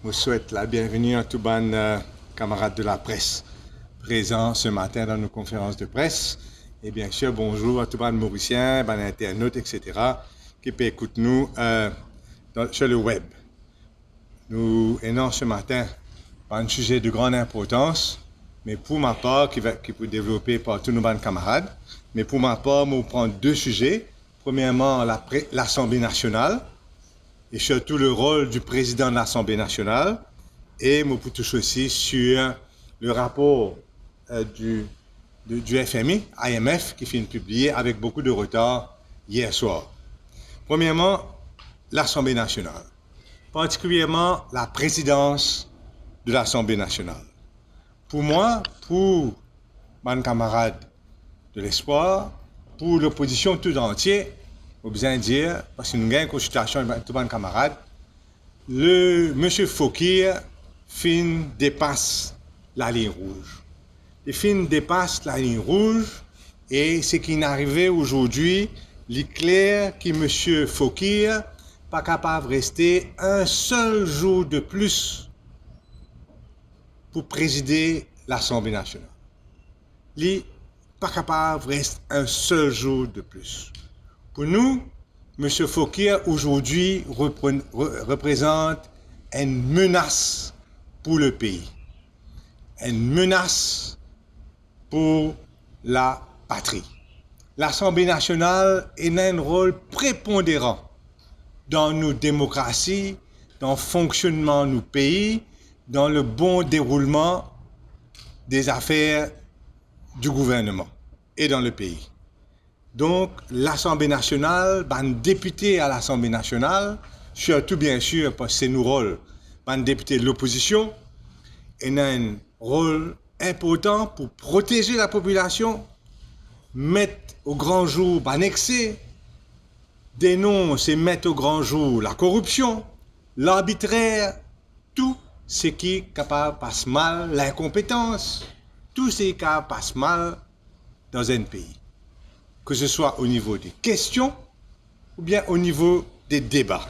Je souhaite la bienvenue à tous les camarades de la presse présents ce matin dans nos conférences de presse. Et bien sûr, bonjour à tous les Mauriciens, les internautes, etc. qui peuvent écouter nous sur le web. Nous allons ce matin par un sujet de grande importance, mais pour ma part, qui peut développer par tous nos camarades. Mais pour ma part, je vais prendre deux sujets. Premièrement, l'Assemblée nationale, et surtout le rôle du président de l'Assemblée nationale, et je peux toucher aussi sur le rapport du FMI, IMF, qui finit publié avec beaucoup de retard hier soir. Premièrement, l'Assemblée nationale, particulièrement la présidence de l'Assemblée nationale. Pour moi, pour mes camarades de l'espoir, pour l'opposition tout entière, je besoin de dire, parce que nous avons une consultation avec tous mes camarades, M. Fokir dépasse la ligne rouge. Il dépasse la ligne rouge et ce qui est arrivé aujourd'hui, il est clair que M. Fokir n'est pas capable de rester un seul jour de plus pour présider l'Assemblée nationale. Il n'est pas capable de rester un seul jour de plus. Pour nous, M. Fokir aujourd'hui représente une menace pour le pays, une menace pour la patrie. L'Assemblée nationale a un rôle prépondérant dans nos démocraties, dans le fonctionnement de nos pays, dans le bon déroulement des affaires du gouvernement et dans le pays. Donc, l'Assemblée nationale, les députés à l'Assemblée nationale, surtout bien sûr parce que c'est nos rôles, les députés de l'opposition, ont un rôle important pour protéger la population, mettre au grand jour l'excès, dénoncer et mettre au grand jour la corruption, l'arbitraire, tout ce qui est capable de passer mal, l'incompétence, tout ce qui est capable de passer mal dans un pays. Que ce soit au niveau des questions ou bien au niveau des débats.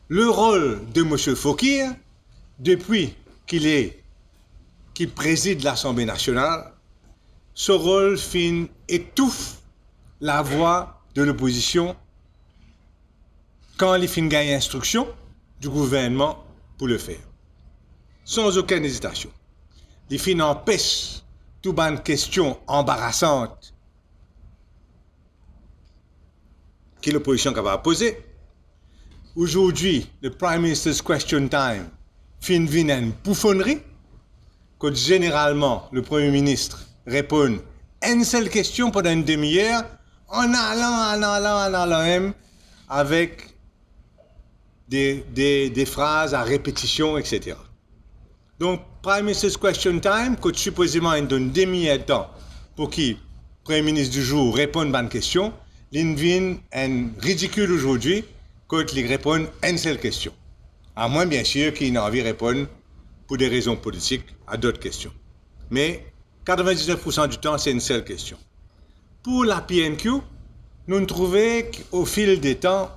Le rôle de M. Fokir, depuis qu'il préside l'Assemblée nationale, ce rôle étouffe la voix de l'opposition quand il gagne instruction du gouvernement pour le faire. Sans aucune hésitation. Il empêche toute une question embarrassante que l'opposition est capable de poser. Aujourd'hui, le Prime Minister's Question Time vient une bouffonnerie, que généralement le Premier ministre répond à une seule question pendant une demi-heure, en allant même avec des phrases à répétition, etc. Donc, Prime Minister's Question Time, que supposément il donne une demi-heure de temps pour que le Premier ministre du jour réponde à une question, il vient un ridicule aujourd'hui quand il répond à une seule question. À moins, bien sûr, qu'il ait envie de répondre pour des raisons politiques à d'autres questions. Mais 99% du temps, c'est une seule question. Pour la PNQ, nous trouvons qu'au fil des temps,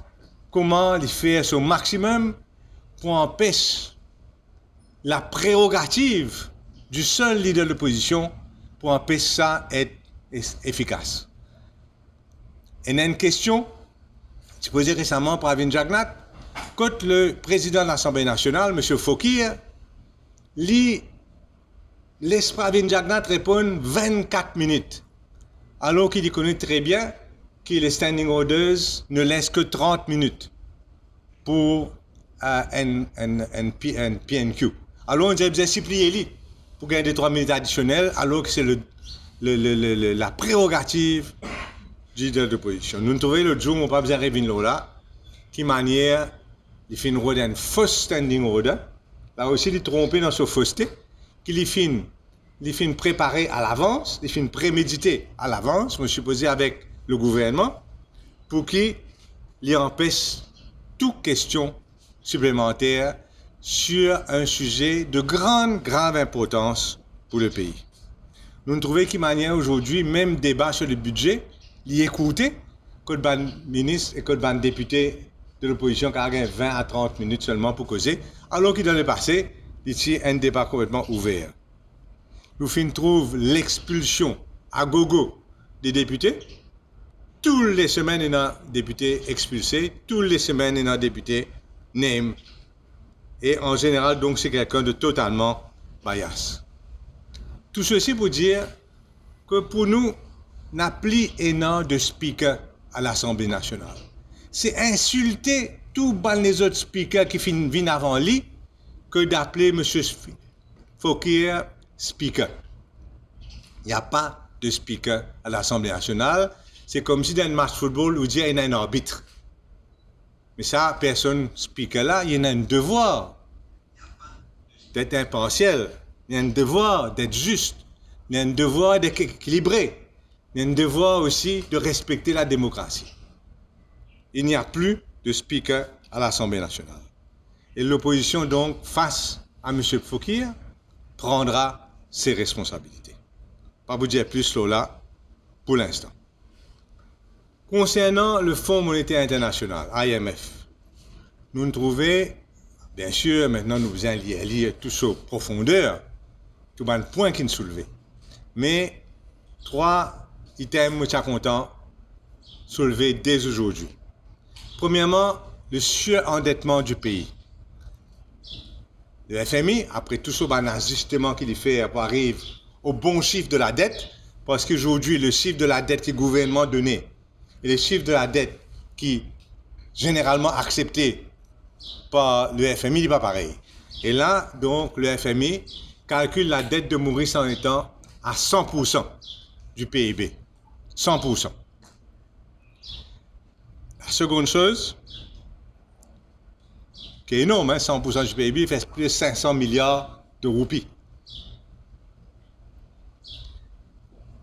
comment il fait son maximum pour empêcher la prérogative du seul leader de l'opposition pour empêcher ça d'être efficace. Et une question, c'est posée récemment par Pravin Jagnnath, quand le président de l'Assemblée nationale, M. Fokir, laisse Pravin Jagnnath répondre 24 minutes, alors qu'il connaît très bien que les standing orders ne laissent que 30 minutes pour un PNQ. Alors on dirait supplier lui pour gagner 3 minutes additionnelles, alors que c'est la prérogative du leader de l'opposition. Nous trouvons l'autre jour, on n'a pas besoin de revenir là, qui manière, il fait un faux standing order, là aussi il est trompé dans sa fausseté, qu'il fait préparer à l'avance, il fait préméditer à l'avance, je suppose avec le gouvernement, pour qu'il empêche toute question supplémentaire sur un sujet de grave importance pour le pays. Nous trouvons qu'il manière aujourd'hui, même débat sur le budget, l'y écouter, que le ministre et que le député de l'opposition qui a 20 à 30 minutes seulement pour causer, alors qu'il dans le passé, ici, un débat complètement ouvert. Nous trouvons l'expulsion à gogo des députés. Toutes les semaines, il y a un député expulsé. Toutes les semaines, il y a un député name. Et en général, donc, c'est quelqu'un de totalement bias. Tout ceci pour dire que pour nous, n'a plus énorme de speakers à l'Assemblée nationale. C'est insulter tous les autres speakers qui viennent avant lui que d'appeler M. Fokir speaker. Il n'y a pas de speaker à l'Assemblée nationale. C'est comme si dans un match de football, où il y a un arbitre. Mais ça, personne speaker là, il y a un devoir d'être impartial. Il y a un devoir d'être juste. Il y a un devoir d'être équilibré. Il y a un devoir aussi de respecter la démocratie. Il n'y a plus de speaker à l'Assemblée nationale. Et l'opposition, donc, face à M. Fokir, prendra ses responsabilités. Pas vous dire plus là pour l'instant. Concernant le Fonds monétaire international, IMF, nous nous trouvons, bien sûr, maintenant nous faisons lire tout ça profondeur, tout le point qui nous soulevés. Mais 3 items, je suis content, soulevés dès aujourd'hui. Premièrement, le surendettement du pays. Le FMI, après tout ce ajustement qu'il fait pour arriver au bon chiffre de la dette, parce qu'aujourd'hui, le chiffre de la dette que le gouvernement donnait et le chiffre de la dette qui est généralement accepté par le FMI n'est pas pareil. Et là, donc, le FMI calcule la dette de Maurice en étant à 100% du PIB. 100%. La seconde chose, qui est énorme, 100% du PIB, il fait plus de 500 milliards de roupies.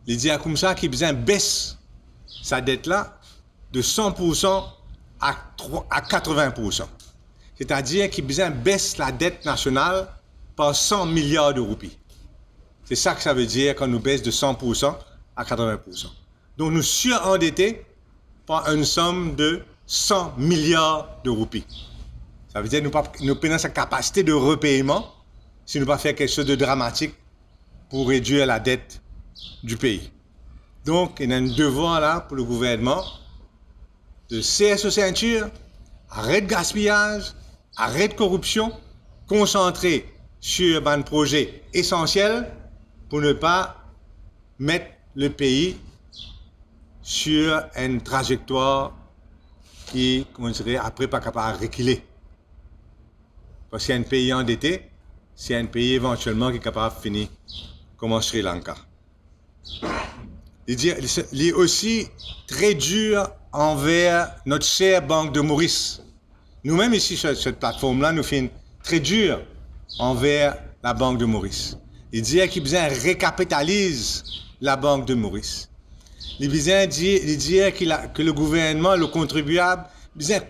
Il dit comme ça qu'il besoin baisse sa dette-là de 100% à 80%. C'est-à-dire qu'il besoin baisse la dette nationale par 100 milliards de roupies. C'est ça que ça veut dire quand nous baisse de 100% à 80%. Donc nous surendettés par une somme de 100 milliards de roupies. Ça veut dire que nous perdons sa capacité de repaiement si nous ne pas faire quelque chose de dramatique pour réduire la dette du pays. Donc, il y a un devoir là pour le gouvernement de serrer sa ceinture, arrêter de gaspillage, arrêter de corruption, concentrer sur un projet essentiel pour ne pas mettre le pays sur une trajectoire qui, comment dirais, après pas capable de reculer. Parce qu'il y a un pays endetté, c'est un pays éventuellement qui est capable de finir comme en Sri Lanka. Il est aussi très dur envers notre chère Banque de Maurice. Nous-mêmes ici sur cette plateforme-là, nous faisons très dur envers la Banque de Maurice. Il dit qu'il récapitalise la Banque de Maurice. Il dit que le gouvernement, le contribuable,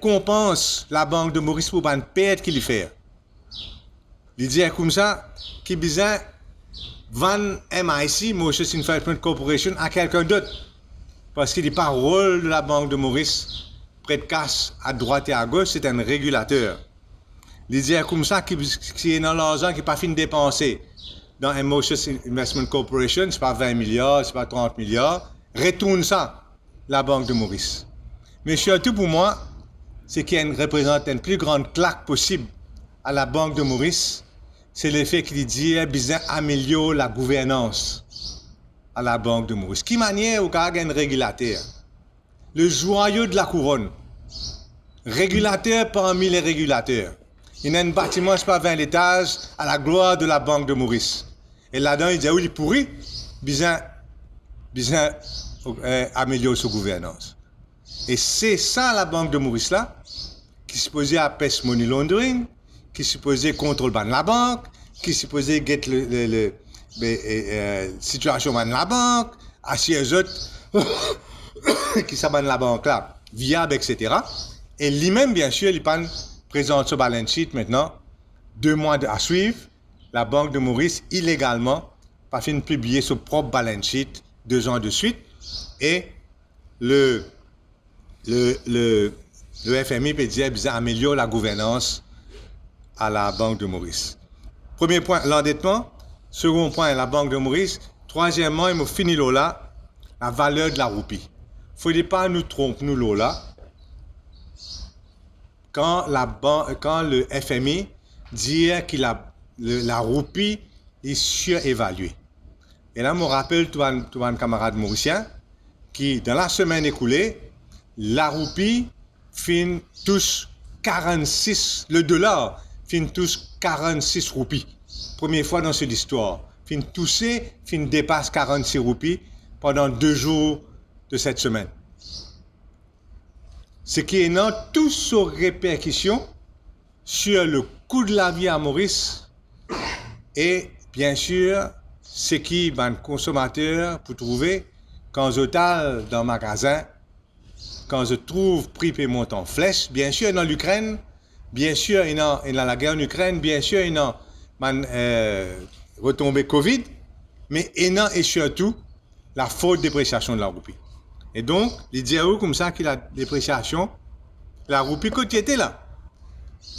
compense la Banque de Maurice pour une perte qu'il fait. Il dit comme ça qu'il besoin vendre MIC, Mauritius Investment Corporation, à quelqu'un d'autre. Parce qu'il n'est pas le rôle de la Banque de Maurice. Prêt de cash à droite et à gauche, c'est un régulateur. Il dit comme ça qu'il est dans l'argent qui n'est pas fini de dépenser dans un Mauritius Investment Corporation, ce n'est pas 20 milliards, ce n'est pas 30 milliards. Retourne ça, la Banque de Maurice. Mais surtout pour moi, ce qui représente une plus grande claque possible à la Banque de Maurice, c'est le fait qu'il dit besoin améliorer la gouvernance à la Banque de Maurice. Qui manière au cas un régulateur? Le joyau de la couronne. Régulateur parmi les régulateurs. Il y a un bâtiment, je ne sais pas, 20 étages, à la gloire de la Banque de Maurice. Et là-dedans, il dit, oui, il est pourri, besoin améliorer sa gouvernance. Et c'est ça la Banque de Maurice là, qui est supposée apaiser money laundering, qui est supposée contrôler la banque, qui est supposée get la situation de la banque, assurer les autres qui s'abonnent la banque là, viable, etc. Et lui-même, bien sûr, il présente ce balance sheet maintenant, 2 mois à suivre, la Banque de Maurice, illégalement, pas fini de publier son propre balance sheet 2 ans de suite, et le FMI peut dire qu'ils améliorent la gouvernance à la Banque de Maurice. Premier point, l'endettement. Second point, la Banque de Maurice. Troisièmement, il m'a fini là, la valeur de la roupie. Il ne faut pas nous tromper, nous là. Quand le FMI dit que la roupie est surévaluée. Et là, je me rappelle tout un camarade mauricien qui, dans la semaine écoulée, la roupie fin tous 46, le dollar fin tous 46 roupies. Première fois dans cette histoire. Fin tousser, fin dépasse 46 roupies pendant 2 jours de cette semaine. Ce qui est dans toutes ses répercussions sur le coût de la vie à Maurice et bien sûr ce qui va un consommateur pour trouver quand je taille dans le magasin, quand je trouve prix paiement en flèche, bien sûr dans l'Ukraine, bien sûr il y a la guerre en Ukraine, bien sûr il y a retombé Covid, mais il y a et surtout la forte dépréciation de la roupie. Et donc, les dire comme ça que la dépréciation, la roupie quand il était là,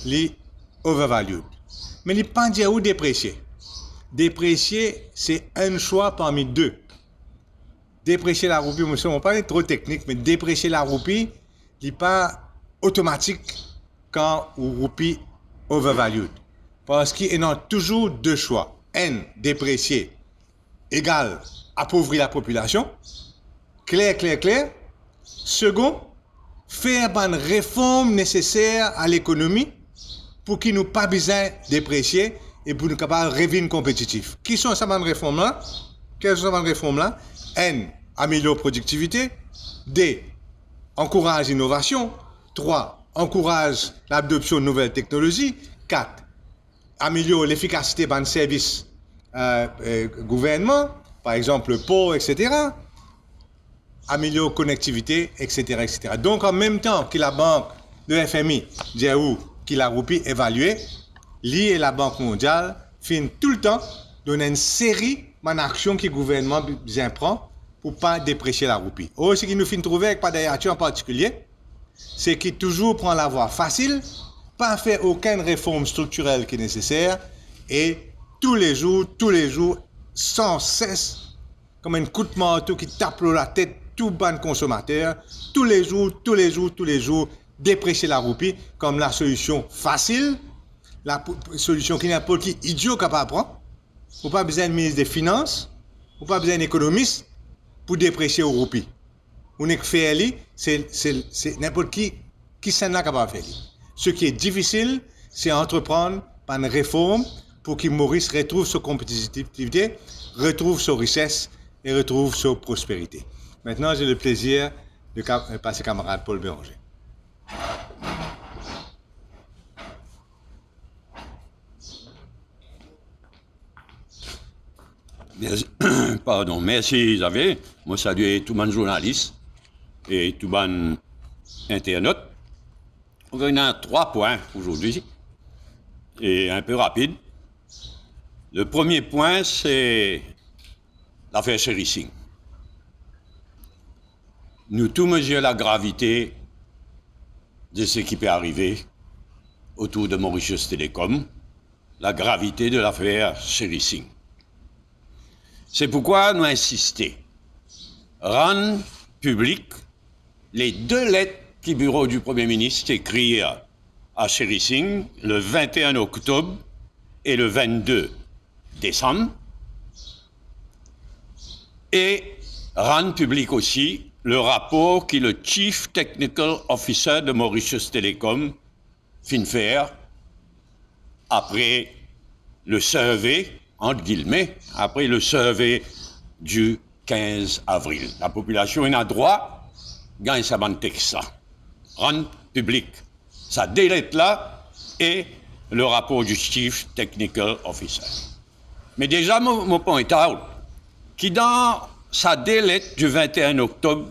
les overvalued. Mais il n'est pas dire où déprécier. Déprécier, c'est un choix parmi deux. Déprécier la roupie, je ne vais pas être trop technique, mais déprécier la roupie, il n'est pas automatique quand la roupie overvalued. Parce qu'il y a toujours deux choix. Un, déprécier égale appauvrir la population. Clair. Second, faire une réforme nécessaire à l'économie pour qu'il nous pas besoin de déprécier et pour nous capables de revenir compétitifs. Qui sont ces réformes-là? Quelles sont ces réformes-là? N, améliorer la productivité. D, encourage l'innovation. 3, encourage l'adoption de nouvelles technologies. 4, améliorer l'efficacité de services gouvernement, par exemple le port, etc. Améliorer la connectivité, etc. Donc, en même temps que la banque, le FMI, dit que la roupie évaluée, l'I et la Banque mondiale finissent tout le temps donner une série d'actions que le gouvernement prend pour ne pas déprécier la roupie. Or, ce qui nous finit trouver avec Padayachi en particulier, c'est qu'il toujours prend la voie facile, pas faire aucune réforme structurelle qui est nécessaire, et tous les jours, sans cesse, comme un coup de marteau qui tape la tête tout ban consommateur, tous les jours, déprécier la roupie comme la solution facile, la solution qui n'importe qui idiot capable de prendre. Il n'y a pas besoin de ministre des Finances, il n'y a pas besoin d'économiste pour déprécier la roupie. On est fait, c'est n'importe qui s'en est capable de faire. Ce qui est difficile, c'est entreprendre une réforme pour que Maurice retrouve sa compétitivité, retrouve sa richesse et retrouve sa prospérité. Maintenant, j'ai le plaisir de passer camarade Paul Béranger. Merci Xavier. Moi salue tout le monde journaliste et tout le monde internaute. On a 3 points aujourd'hui et un peu rapide. Le premier point, c'est l'affaire Sherry. Nous tous mesurons la gravité de ce qui peut arriver autour de Mauritius Telecom, la gravité de l'affaire Sherry. C'est pourquoi nous insistons. Rendre public les 2 lettres que le bureau du Premier ministre écrit à Sherry Singh le 21 octobre et le 22 décembre. Et rendre public aussi le rapport que le Chief Technical Officer de Mauritius Telecom fin faire après le survey, entre guillemets, après le survey du 15 avril. La population a droit, gagne sa bande texte, rendre public sa délette là et le rapport du Chief Technical Officer. Mais déjà, mon point out, qui dans sa délette du 21 octobre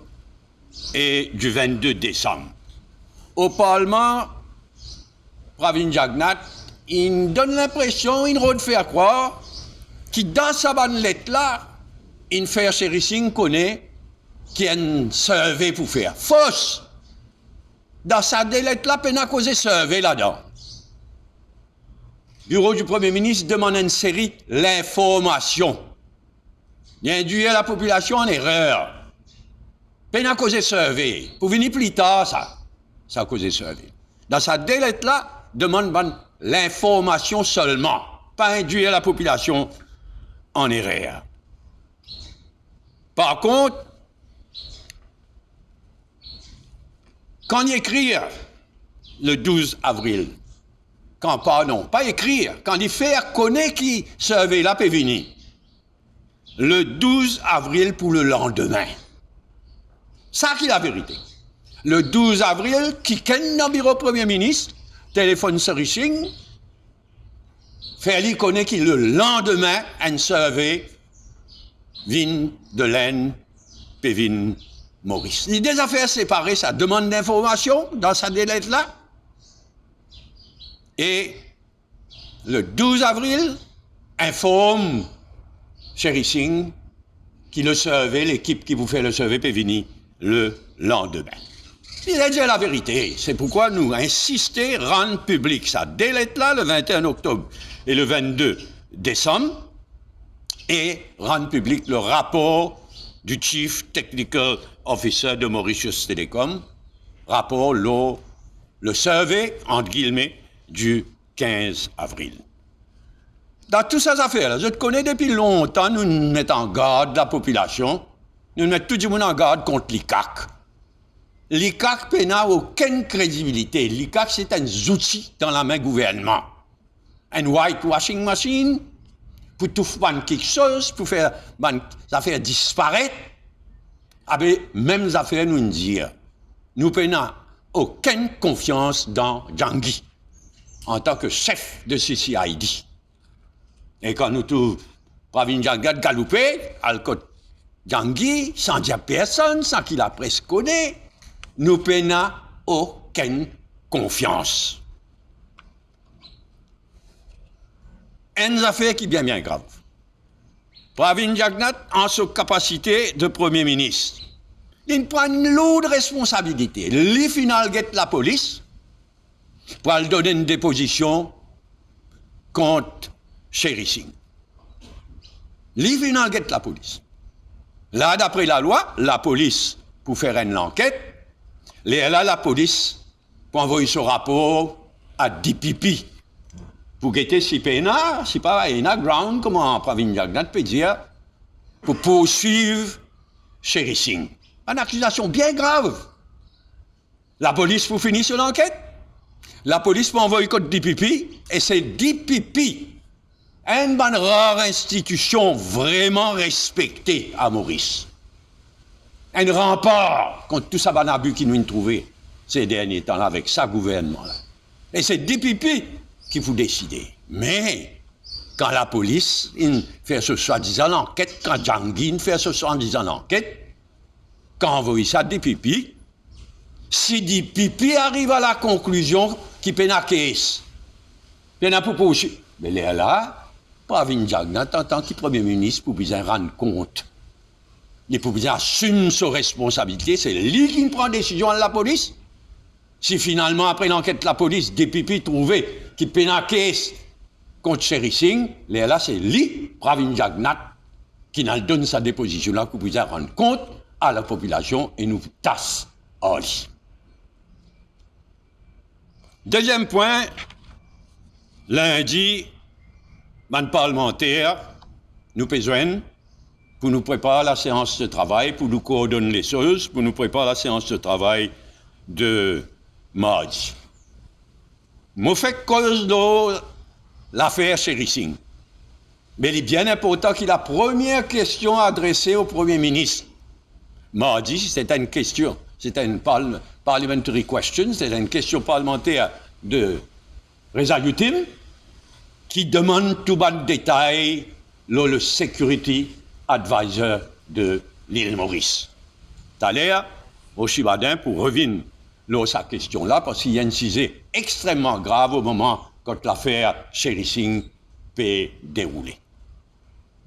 et du 22 décembre, au Parlement, Pravin Jagnnath, il donne l'impression, il nous fait croire, que dans sa lettre là, il fait Sherry Singh connaît qu'il y a un survey pour faire. Fausse! Dans sa délette là, peine à causer survey là-dedans. Bureau du Premier ministre demande une série l'information. Il induit la population en erreur. Peine à causer survey. Pour venir plus tard, ça a causé survey. Dans sa délette là, demande l'information seulement, pas induire la population en erreur. Par contre, quand il écrit le 12 avril, pas écrire, quand il fait connaître qui surveille la venir, le 12 avril pour le lendemain. Ça qui est la vérité. Le 12 avril, qui ken dans le bureau Premier ministre, téléphone Sericing, fait lui connaître qu'il le lendemain, un survey vin de l'Aisne, Pévin Maurice. Il y a des affaires séparées, ça demande d'information dans sa délai là. Et le 12 avril, informe Sericing qui le survey, l'équipe qui vous fait le survey peut venir le lendemain. Il a dit la vérité. C'est pourquoi nous insistons rendre public ça délai là le 21 octobre et le 22 décembre et rendre public le rapport du Chief Technical Officer de Mauritius Telecom, rapport le survey, entre guillemets, du 15 avril. Dans toutes ces affaires-là, je te connais depuis longtemps, nous nous mettons en garde la population, nous mettons tout le monde en garde contre l'ICAC. L'ICAC n'a aucune crédibilité. L'ICAC, c'est un outil dans la main gouvernement. Un whitewashing machine pour tout faire quelque chose, pour faire des affaires disparaître. Avec même affaires, nous dire, nous n'avons aucune confiance dans Djangui en tant que chef de CCID. Et quand nous trouvons Pravin Jagnat galoupé, à le côté Djangui, sans dire personne, sans qu'il la presse connaît, nous n'avons aucune confiance. Une affaire qui est bien grave. Pravin Jagnat, en sa capacité de Premier ministre, il prend une lourde responsabilité. Il final guette la police pour lui donner une déposition contre Sericing. Il final guette la police. Là, d'après la loi, la police, pour faire une enquête, là, la police, pour envoyer son rapport à DPP, pour guetter si pena, si pas une ground, comment Pravin Jagnat peut dire, pour poursuivre Sericing. Une accusation bien grave. La police pour finir sur l'enquête. La police pour envoyer contre DPP, et c'est DPP, une bonne rare institution vraiment respectée à Maurice. Un rempart contre tout ça bon abus qui nous a trouvé ces derniers temps-là avec sa gouvernement-là. Et c'est DPP qui faut décider. Mais, quand la police fait ce soi-disant enquête, quand Djangui fait ce soi-disant enquête, quand on voit ça DPP, si DPP arrive à la conclusion qu'il peut na case, il n'a pas poursuivre. Mais là, Pravin Jagnat, en tant que Premier ministre, pour bien rendre compte. Il faut bien assumer sa responsabilité. C'est lui qui prend décision à la police. Si finalement, après l'enquête de la police, DPP trouvait qu'il peut na case contre Sericing, là, c'est lui, Pravin Jagnat, qui n'a donné sa déposition là, pour bien rendre compte à la population et nous tasse en lit. Deuxième point, lundi, man parlementaire, nous besoin pour nous préparer la séance de travail, pour nous coordonner les choses, pour nous préparer la séance de travail de mardi. Moi, fait cause de l'affaire Sericing. Mais il est bien important que la première question adressée au Premier ministre, mardi, c'était une question, c'était une parliamentary question, c'était une question parlementaire de Reza Yutim, qui demande tout bon détail le security advisor de l'île Maurice. Tout à l'heure, au Chibadin, pour revenir à sa question-là, parce qu'il y a une sujet extrêmement grave au moment quand l'affaire Sericing peut dérouler.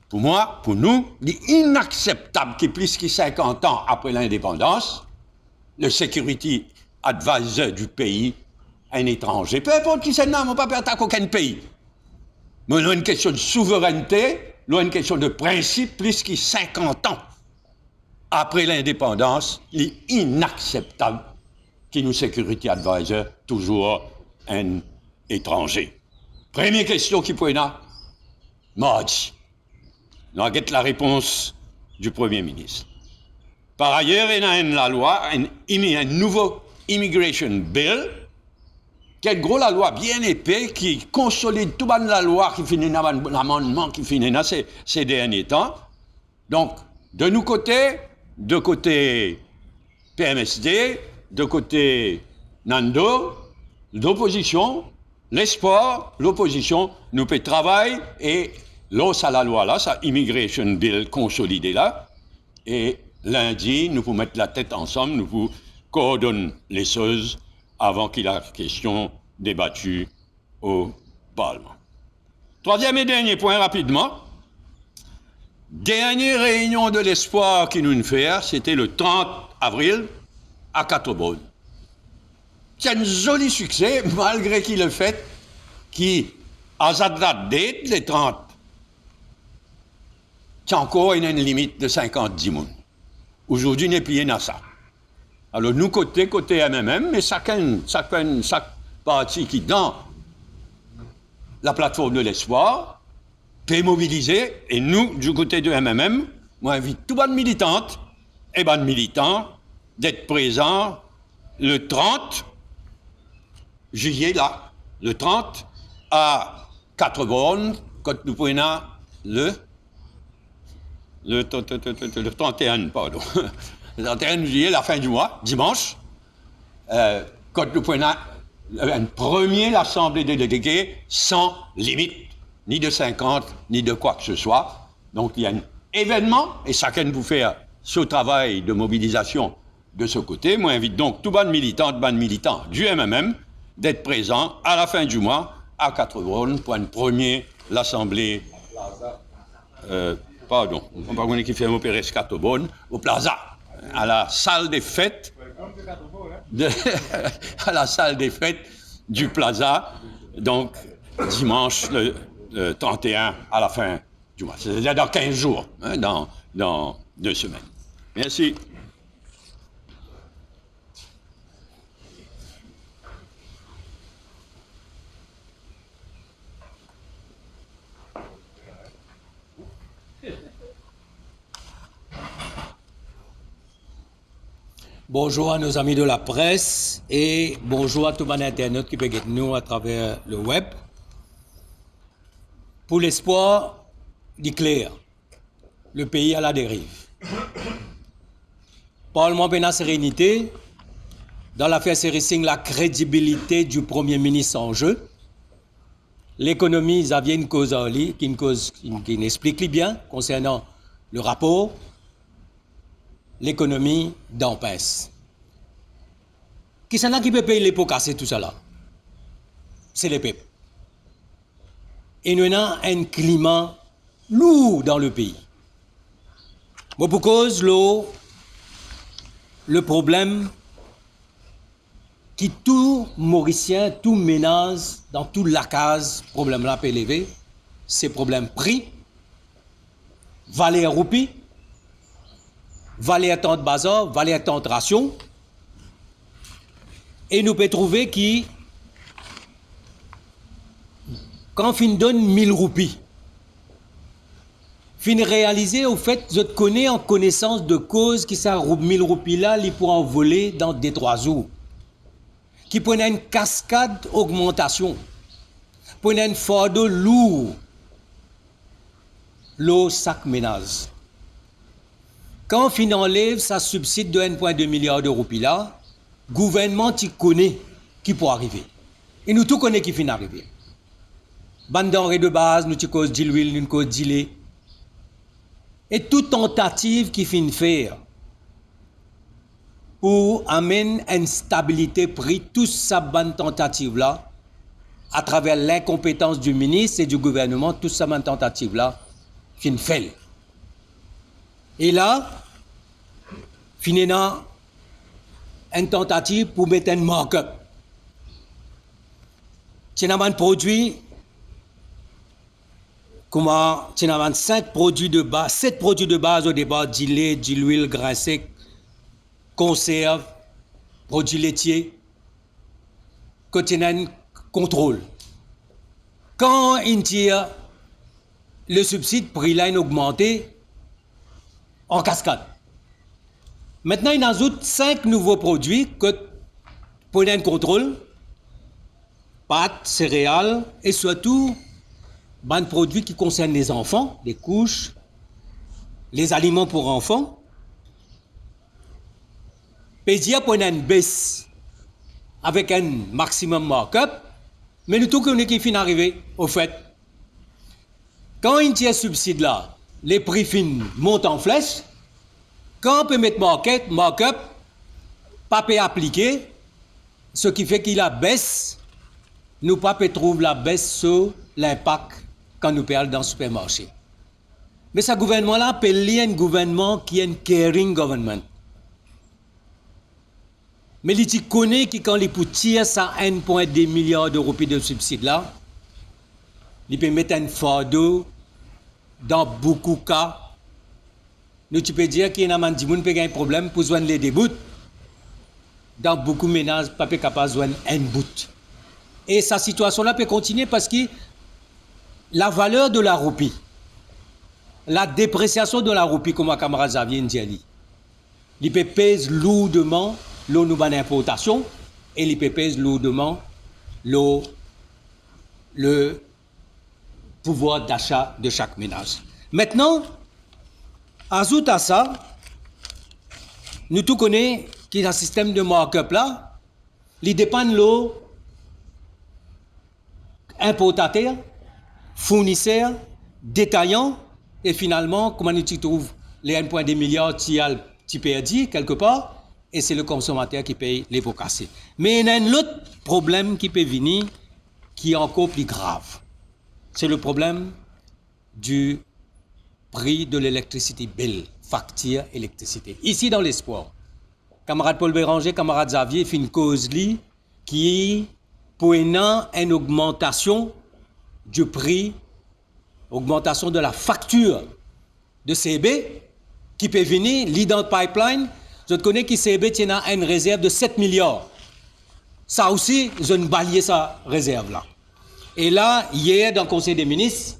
Pour moi, pour nous, il est inacceptable que plus de 50 ans après l'indépendance, le security advisor du pays, un étranger. Peu importe qui c'est, non, on ne peut pas attaquer aucun pays. Mais là, une question de souveraineté, là, une question de principe, plus que 50 ans après l'indépendance, il est inacceptable qu'il nous security advisor toujours un étranger. Première question qui peut y avoir, mardi. Nous avons la réponse du Premier ministre. Par ailleurs, il y a la loi, un nouveau immigration bill, qui est gros la loi bien épais, qui consolide toute la loi qui finit dans l'amendement qui finit dans ces derniers temps. Donc, de nos côtés, de côté PMSD, de côté Nando, l'opposition, l'espoir, l'opposition, nous peut travailler et l'os à la loi là, ça immigration bill consolidé là, et lundi, nous pouvons mettre la tête ensemble, nous pouvons coordonner les choses avant qu'il y ait la question débattue au Parlement. Troisième et dernier point, rapidement. Dernière réunion de l'espoir qui nous fait, c'était le 30 avril à Catobonne. C'est un joli succès, malgré qu'il le fait, qui, à cette date, les 30, c'est encore une limite de 50 moun. Aujourd'hui, il n'est plus rien à ça. Alors, nous, côté MMM, mais chaque parti qui, dans la plateforme de l'espoir, peut mobiliser, et nous, du côté de MMM, moi, invite tout bonne militante et bonne militant d'être présents le 30 juillet, là, le 30 à 4 bornes, quand nous prenons le 31, pardon. Le 31 juillet, la fin du mois, dimanche, quand nous prenons une première assemblée de délégués sans limite, ni de 50, ni de quoi que ce soit. Donc, il y a un événement, et chacun vous fait ce travail de mobilisation de ce côté. Moi, j'invite donc tout bon militant du MMM d'être présent à la fin du mois à 4 bornes pour une première l'assemblée. Pardon, on va voir qui fait un opéré Scatobone au Plaza, à la salle des fêtes, à la salle des fêtes du Plaza, donc dimanche le 31 à la fin du mois. C'est-à-dire dans 15 jours, hein, dans 2 semaines. Merci. Bonjour à nos amis de la presse et bonjour à tout le monde Internet qui peut être nous à travers le web. Pour l'espoir, dit clair, le pays à la dérive. Parlement pénal sérénité, dans l'affaire Sérissing, la crédibilité du Premier ministre en jeu. L'économie, ils avaient une cause en lit, qui explique bien concernant le rapport. L'économie d'empêche. Qui c'est là qui peut payer les pots cassés, tout ça là? C'est les peuples. Et nous avons un climat lourd dans le pays. Bon, pour cause, le problème qui tout Mauricien, tout ménage, dans toute la case, problème là peut élever, c'est problème prix, valeur roupie, valeur temps de bazar, valeur temps de ration. Et nous pouvons trouver qui, quand on donne 1000 roupies, fin réaliser au fait, je te connais en connaissance de cause qui ça 1000 roupies là, il pourra en voler dans 2-3 jours. Qui prenait une cascade augmentation, prenait une fardeau lourd, l'eau sac ménage. Quand on enlève sa subside de 1,2 milliard de roupies là, gouvernement qui connaît qui peut arriver. Et nous tout connaissons qui finit arriver. Bande denrées de base, nous cause d'huile, nous cause d'île. Et toute tentative qui finit faire pour amener une stabilité prix, toute sa bonne tentative là, à travers l'incompétence du ministre et du gouvernement, toute sa bonne tentative là, finit fait. Et là, finalement, une tentative pour mettre un markup. Tu as un produit, comment, tu as 5 produits de base, 7 produits de base au départ, du lait, de l'huile, grain sec, conserve, produits laitiers, que tu as un contrôle. Quand il tire, le subside prix là augmenté en cascade. Maintenant, il ajoute 5 nouveaux produits que pour un contrôle, pâtes, céréales et surtout des produits qui concernent les enfants, les couches, les aliments pour enfants. Pédia pour une baisse avec un maximum markup, mais nous tout connaissons qui finit d'arriver au fait. Quand il y a subside là, les prix fins montent en flèche. Quand on peut mettre markup, pas peut appliquer, ce qui fait qu'il a baisse, nous pas peut trouver la baisse sur l'impact quand nous parlons dans le supermarché. Mais ce gouvernement-là peut lier un gouvernement qui est un caring government. Mais il connaît que quand il peut tirer ça 1,2 milliard d'euros de subsides là, il peut mettre un fardeau dans beaucoup de cas. Nous tu peux dire qu'il y a un problème pour joindre les bouts. Dans beaucoup de ménages, pas capable de joindre un bout. Et sa situation-là peut continuer parce que la valeur de la roupie, la dépréciation de la roupie, comme ma camarade Xavier dit, il peut peser lourdement l'importation et il peut peser lourdement le pouvoir d'achat de chaque ménage. Maintenant, ajoute à ça, nous tous connaissons qu'il y a un système de markup là, il dépend de l'eau importateur, fournisseur, détaillant, et finalement, comment tu trouves les 1,2 milliard tu perds quelque part, et c'est le consommateur qui paye les pots cassés. Mais il y a un autre problème qui peut venir, qui est encore plus grave. C'est le problème du prix de l'électricité bill, facture électricité. Ici, dans l'espoir, camarade Paul Béranger, camarade Xavier, fait une cause qui pour une augmentation du prix, augmentation de la facture de CB, qui peut venir, dans le pipeline. Je connais que CB tient une réserve de 7 milliards. Ça aussi, je ne balaye sa réserve-là. Et là, hier, dans le Conseil des ministres,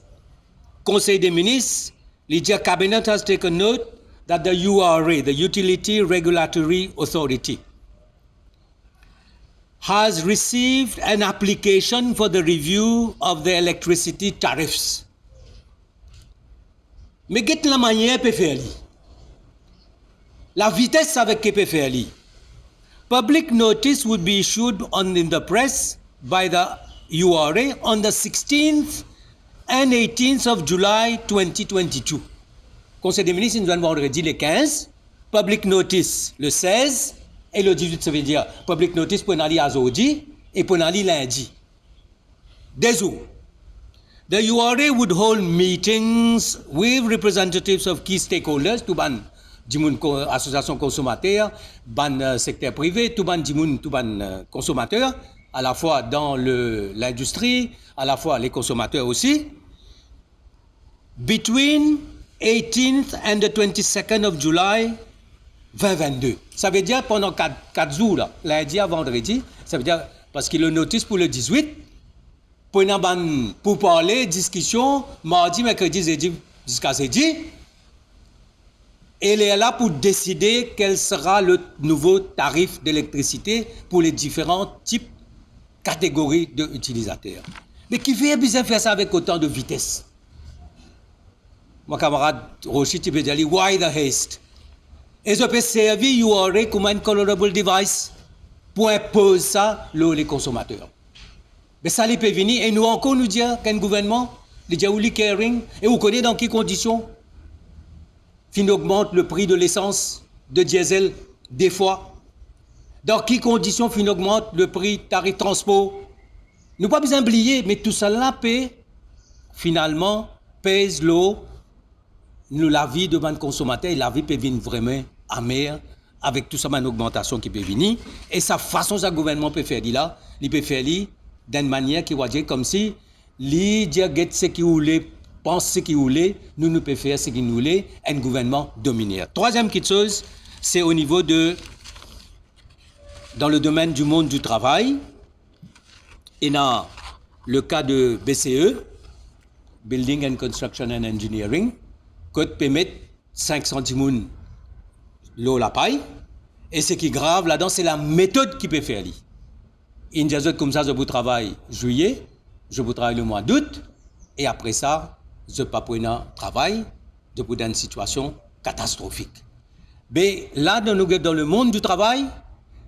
the Cabinet has taken note that the URA, the Utility Regulatory Authority, has received an application for the review of the electricity tariffs. Mais qu'est-ce la manière peut faire? La vitesse avec qui peut faire? Public notice would be issued in the press by the URA on the 16th and 18th of July 2022. Conseil des ministres, nous allons vendredi le 15, public notice le 16, et le 18, ça veut dire public notice pour aller à jeudi et pour aller lundi. Des jours. The URA would hold meetings with representatives of key stakeholders, tout ban association consommateur, ban secteur privé, tout ban consommateurs, à la fois dans l'industrie, à la fois les consommateurs aussi. Between 18th and the 22nd of July 2022. Ça veut dire pendant 4 jours, là, lundi à vendredi, ça veut dire parce qu'il y a le notice pour le 18, pour parler, discussion, mardi, mercredi, jeudi, jusqu'à jeudi. Et elle est là pour décider quel sera le nouveau tarif d'électricité pour les différents types, catégories d'utilisateurs. Mais qui fait bien faire ça avec autant de vitesse? Mon camarade Roshi, tu peux dire, why the haste? Et je peux servir URA comme un colorable device pour imposer ça les consommateurs. Mais ça les peut venir, et nous encore nous dire qu'un gouvernement, les Jaouli Caring, et vous connaissez dans quelles conditions fin augmente le prix de l'essence, de diesel, des fois. Dans quelles conditions fin augmente le prix tarif transport. Nous pas besoin d'oublier, mais tout cela peut, finalement, pèse l'eau, la vie devant le consommateur, et la vie peut venir vraiment amère avec tout ça, une augmentation qui peut venir. Et sa façon, le gouvernement peut faire là, il peut faire d'une manière qui va dire comme si, il dit ce qu'il voulait, pense ce qu'il voulait, nous pouvons faire ce qu'il nous voulait, un gouvernement dominaire. Troisième petite chose, c'est au niveau de, dans le domaine du monde du travail, et dans le cas de BCE, Building and Construction and Engineering, que permettre 500 personnes l'eau la paille. Et ce qui est grave là-dedans, c'est la méthode qui peut faire. Il y a comme ça, je vous travaille juillet, je vous travaille le mois d'août, et après ça, je ne pas prendre travail, je vous dans une situation catastrophique. Mais là, dans le monde du travail,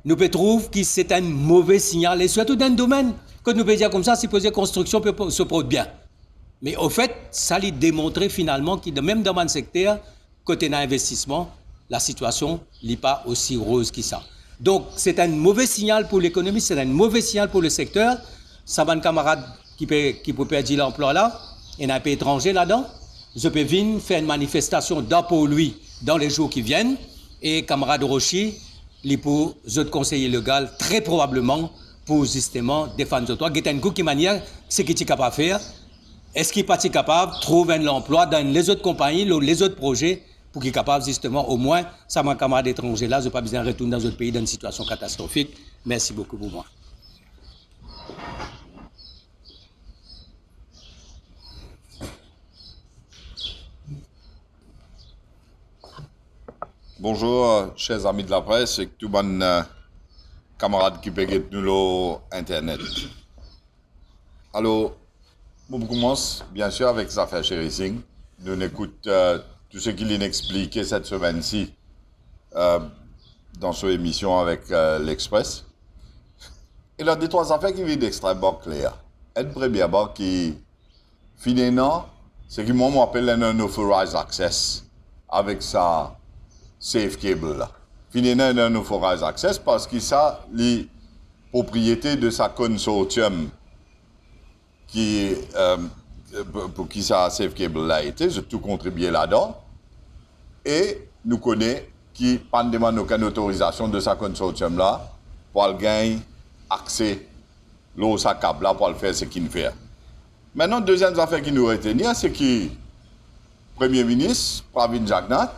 nous pouvons trouver que c'est un mauvais signal, et surtout dans un domaine que nous pouvons dire comme ça, si la construction peut se produire bien. Mais au fait, ça lui démontrer finalement que même dans mon secteur, côté d'investissement, la situation n'est pas aussi rose que ça. Donc, c'est un mauvais signal pour l'économie, c'est un mauvais signal pour le secteur. Ça va un camarade qui peut perdre l'emploi là, et un peu étranger là-dedans. Je peux venir faire une manifestation pour lui dans les jours qui viennent. Et camarade Rochi, il pour autres conseiller légal, très probablement, pour justement défendre le droit. Il y a une qui manière, ce qu'il est capable de faire. Est-ce qu'il n'est pas capable de trouver un emploi dans les autres compagnies, les autres projets, pour qu'il soit capable justement, au moins, ça m'a camarade étranger là, je n'ai pas besoin de retourner dans notre pays dans une situation catastrophique. Merci beaucoup pour moi. Bonjour, chers amis de la presse et tous les camarades qui peuvent nous sur Internet. Alors, on commence bien sûr avec les affaires chez Racing. Nous écoutons tout ce qu'il a expliqué cette semaine-ci dans son émission avec l'Express. Et là, des trois affaires qui viennent extrêmement claires. Une première qui, finalement, c'est qui moi m'appelle un unauthorized access avec sa safe cable là. Finalement, un unauthorized access parce que ça, les propriétés de sa consortium qui pour qui ça safe cable là été, j'ai tout contribué là-dedans. Et nous connaissons qui pendant aucune autorisation de sa consortium là pour gagner accès l'eau sa câble là pour le faire ce qu'il fait. Maintenant, deuxième affaire qui nous retenir, c'est que le Premier ministre, Pravin Jagnnath,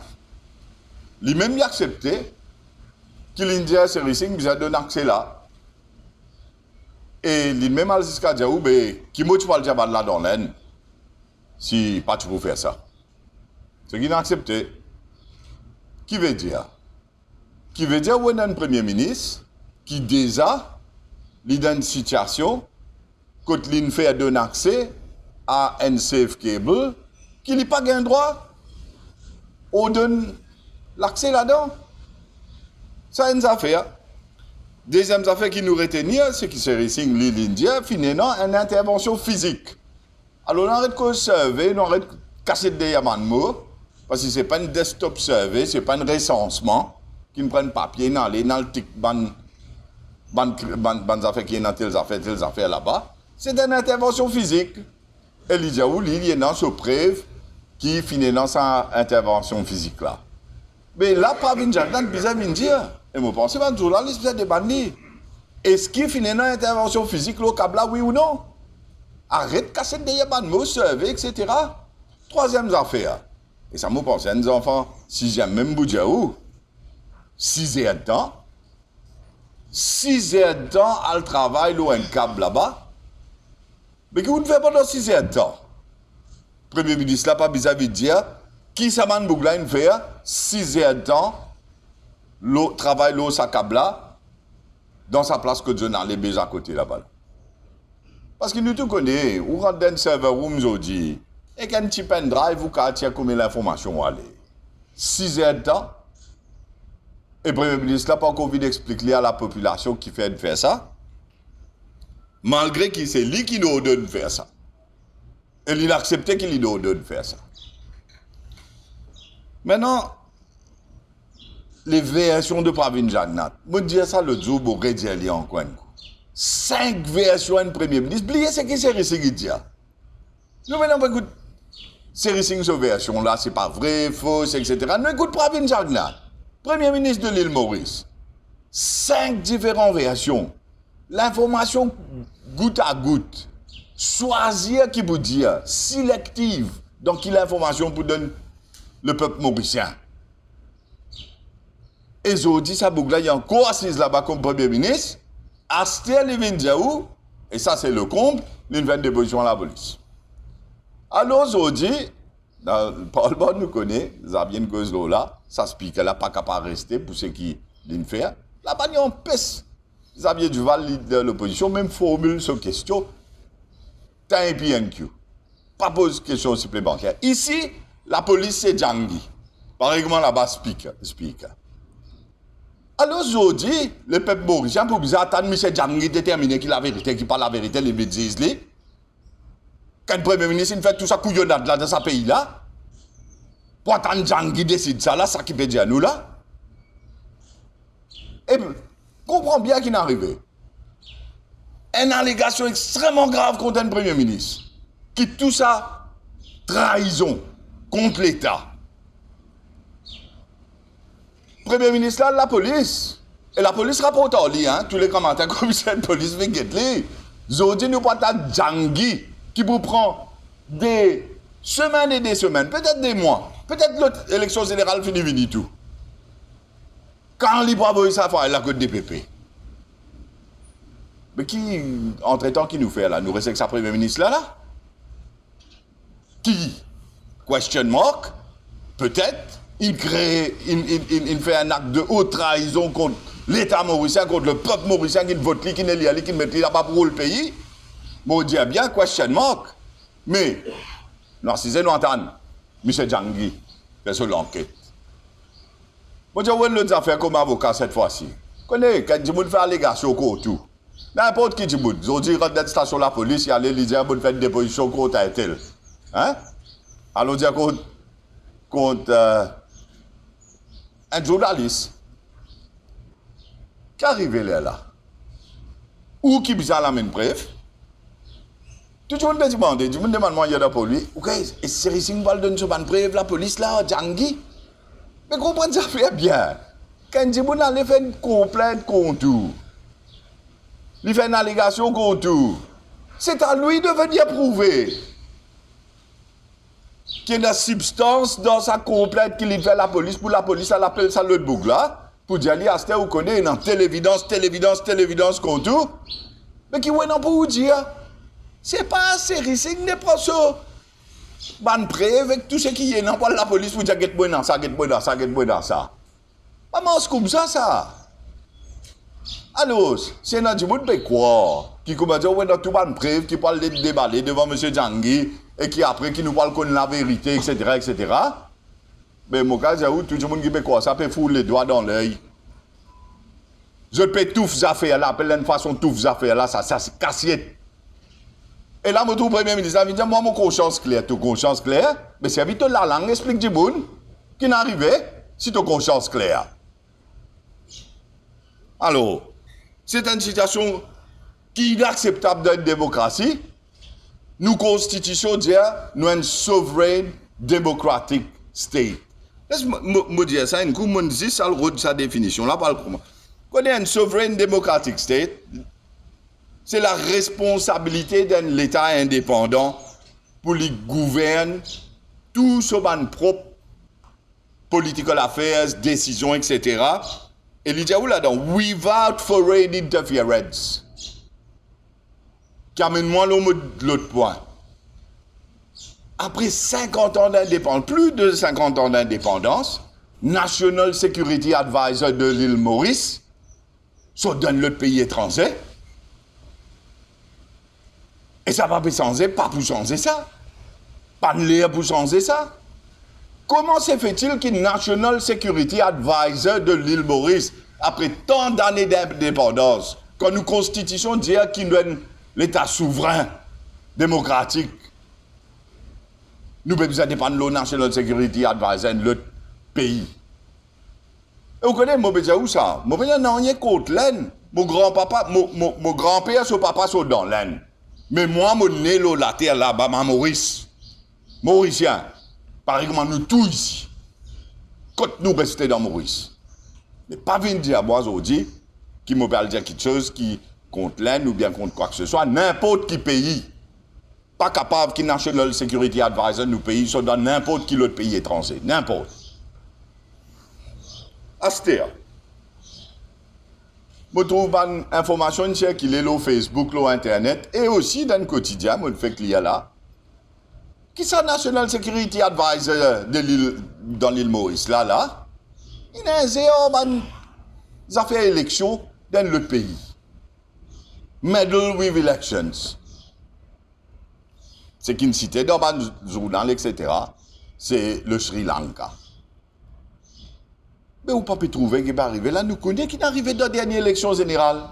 lui-même a accepté que l'India Servicing besoin d'un accès là. Et lui-même a jusqu'à dire, qui m'a tu vas le dire là dans l'aine, si pas tu peux faire ça. Ce qu'il a accepté. Qui veut dire? Qui veut dire qu'on a un Premier ministre qui déjà, il dans une situation, quand il fait un accès à un safe cable, qu'il n'a pas gain droit, on donne l'accès là-dedans. Ça, c'est une affaire. Deuxième affaire qui nous retenir, c'est que c'est Racing l'India, finalement, une intervention physique. Alors, on arrête de surveiller, on arrête de casser des mots, parce que ce n'est pas un desktop survey, ce n'est pas un recensement, qui ne prennent papier, dans le tic, ban affaires qui sont dans telles affaires là-bas. C'est une intervention physique. Et il dit, il y a dans ce preuve qui finit dans sa intervention physique là. Mais là, Pravin Jagnnath, bizarre de dire, et moi, je pense que c'est un journaliste, c'est des bandits. Est-ce qu'il finit dans l'intervention physique, le câble là, oui ou non? Arrête de casser des mots, surveiller, etc. Troisième affaire. Et ça me pense à des enfants, si j'aime même Boudjaou, 6 heures de temps, 6 heures de temps à le travail, là, un câble là-bas. Mais que vous ne faites pas dans 6 heures de temps? Le Premier ministre là, pas besoin de dire, qui ça m'a fait faire 6 heures de temps, le travail, là, sa câble là, dans sa place que John a les baies à côté là-bas. Parce que nous tous connaissons, on rentre dans un serveur room aujourd'hui, et qu'un petit pendrive, vous avez combien d'informations aller. 6 heures de temps. Et le Premier ministre n'a pas encore envie d'expliquer à la population qui fait de faire ça. Malgré que c'est lui qui nous donne de faire ça. Et il a accepté qu'il nous donne de faire ça. Maintenant, les versions de Pravin Jagnnath. Je dis ça le jour où je dis encore. 5 versions de Premier ministre. Oubliez ce que c'est Racing qui dit. Nous venons écouter. C'est Racing cette version là, c'est pas vrai, faux, etc. Nous écoutons Pravin Jagnnath. Premier ministre de l'île Maurice, 5 différentes versions. L'information goutte à goutte. Choisir qui vous dire, sélective, dans quelle information pour donner le peuple mauricien. Et aujourd'hui, ça boucle, il y a encore assise là-bas comme Premier ministre, Aster Livindiaou, et ça c'est le comble, il vient de déposition à la police. Alors aujourd'hui, dans le Parlement nous connaît, Xavier Kozlo là, ça se pique, elle n'a pas capable de rester pour ce qui l'in fait. Là-bas, il y a un peste. Xavier Duval, leader de l'opposition, même formule cette question, t'as un PNQ. Pas pose question supplémentaire. Ici, la police c'est Djangui. Par exemple, là-bas, speaker. Alors aujourd'hui, le peuple mauricien, pour bizarre, attendre M. Djangui déterminer qui la vérité, qui parle la vérité, les médias. Quand le Premier ministre il fait tout ça couillonnade là dans ce pays-là, pour attendre Djangui décide ça là, ça qui peut dire nous là. Et comprends bien qu'il est arrivé. Une allégation extrêmement grave contre un Premier ministre. Qui tout ça, trahison contre l'État. Premier ministre là, la police. Et la police rapporte en lui, hein, tous les commentaires commissaires de police vont guetter. Aujourd'hui, nous partons Djangui qui vous prend des semaines et des semaines, peut-être des mois, peut-être l'autre élection générale finit tout. Quand il va avoir ça, il faut la côte des PP. Mais qui, entre-temps, qui nous fait là? Nous restons avec sa Premier ministre là? Qui? Question mark? Peut-être. Il fait un acte de haute trahison contre l'État mauricien, contre le peuple mauricien qui vote, qui ne lit, qui ne met là-bas pour le pays. Bon, on dit bien, question mark. Mais, non, si c'est longtemps, M. Djangui fait sur l'enquête. Moi, je vois l'autre affaire comme avocat cette fois-ci. Connais, quand tu fait allégation contre tout. N'importe qui dit, ils dit, rentre dans la station de la police, il y a les leaders qui font une déposition contre un tel. Hein? Alors, dire contre un journaliste qui arrive là, ou qui bizarre la même preuve. Tout le monde me demande, moi, il y a pour lui, ok, et c'est si on va donner une preuve, la police là, Djangui. Mais comprenez ça fait bien. Quand Djiboun a fait une complainte contre tout, il fait une allégation contre tout, c'est à lui de venir prouver qu'il y a une substance dans sa complainte qu'il fait la police, pour la police, elle appelle ça l'autre boucle là, pour dire, à ce vous connaissez, une telle évidence contre tout, mais qui est pour vous dire, c'est pas un série, c'est une épreuve. Ban preuve avec tout ce qui est dans la police pour dire, get-moi dans ça. Maman, c'est comme ça. Alors, c'est un petit peu quoi qui commence à dire, dans tout ban preuve, qui parle de déballer devant M. Djangui, et qui après, qui nous parle de la vérité, etc. Mais mon cas, tout le monde qui fait quoi, ça peut foutre les doigts dans l'œil. Je peux tout ces affaires là, appelle une façon tout ces affaires là, ça c'est cassiette. Et là, mon Premier ministre, il dit, moi, mon conscience claire, mais c'est vite la langue, explique du monde, qui n'arrivait, si ton conscience claire. Alors, c'est une situation qui est inacceptable dans une démocratie. Nous, constitution, dire, nous sommes une sovereign democratic state. Laisse-moi dire ça, une coup, je dis ça, sa définition, là, pas le comment. Quand on est une sovereign democratic state, c'est la responsabilité d'un État indépendant pour lui gouverner tout son propre political affairs, décisions, etc. Et il dit où là-dedans? Without foreign interference. Qui amène-moi l'autre point. Après 50 ans d'indépendance, plus de 50 ans d'indépendance, National Security Advisor de l'île Maurice, ça donne l'autre pays étranger. Et ça va pas changer, pas pour changer ça. Pas de l'air pour changer ça. Comment se fait-il qu'un National Security Advisor de l'île Maurice, après tant d'années d'indépendance, quand nous constitution dit qu'il doit être l'État souverain, démocratique, nous avons besoin de dépendre de le National Security Advisor de l'autre pays. Et vous connaissez, moi, je où ça? Moi, je n'ai rien contre l'aine. Mon grand-père, son papa, sont dans l'aine. Mais moi, je suis né la terre là-bas, Maurice. Mauricien. Par exemple, nous tous ici. Quand nous restons dans Maurice. Mais pas venir dire à moi aujourd'hui, qui me parle dire quelque chose qui contre l'Inde ou bien contre quoi que ce soit, n'importe qui pays, pas capable qui National Security Advisor nous pays, sont dans n'importe qui autre pays étranger, n'importe. Astéa. Je trouve une information qui est sur Facebook, sur Internet, et aussi dans le quotidien, je fais qu'il y a là. Qui est National Security Advisor dans l'île Maurice, là, il y a un zéro des affaires élections dans le pays. Medal with elections. C'est qu'une cité dans le journal, etc. C'est le Sri Lanka. Mais on ne peut pas trouver qui va arriver là. Nous connaissons qui est arrivé dans la dernière élection générale.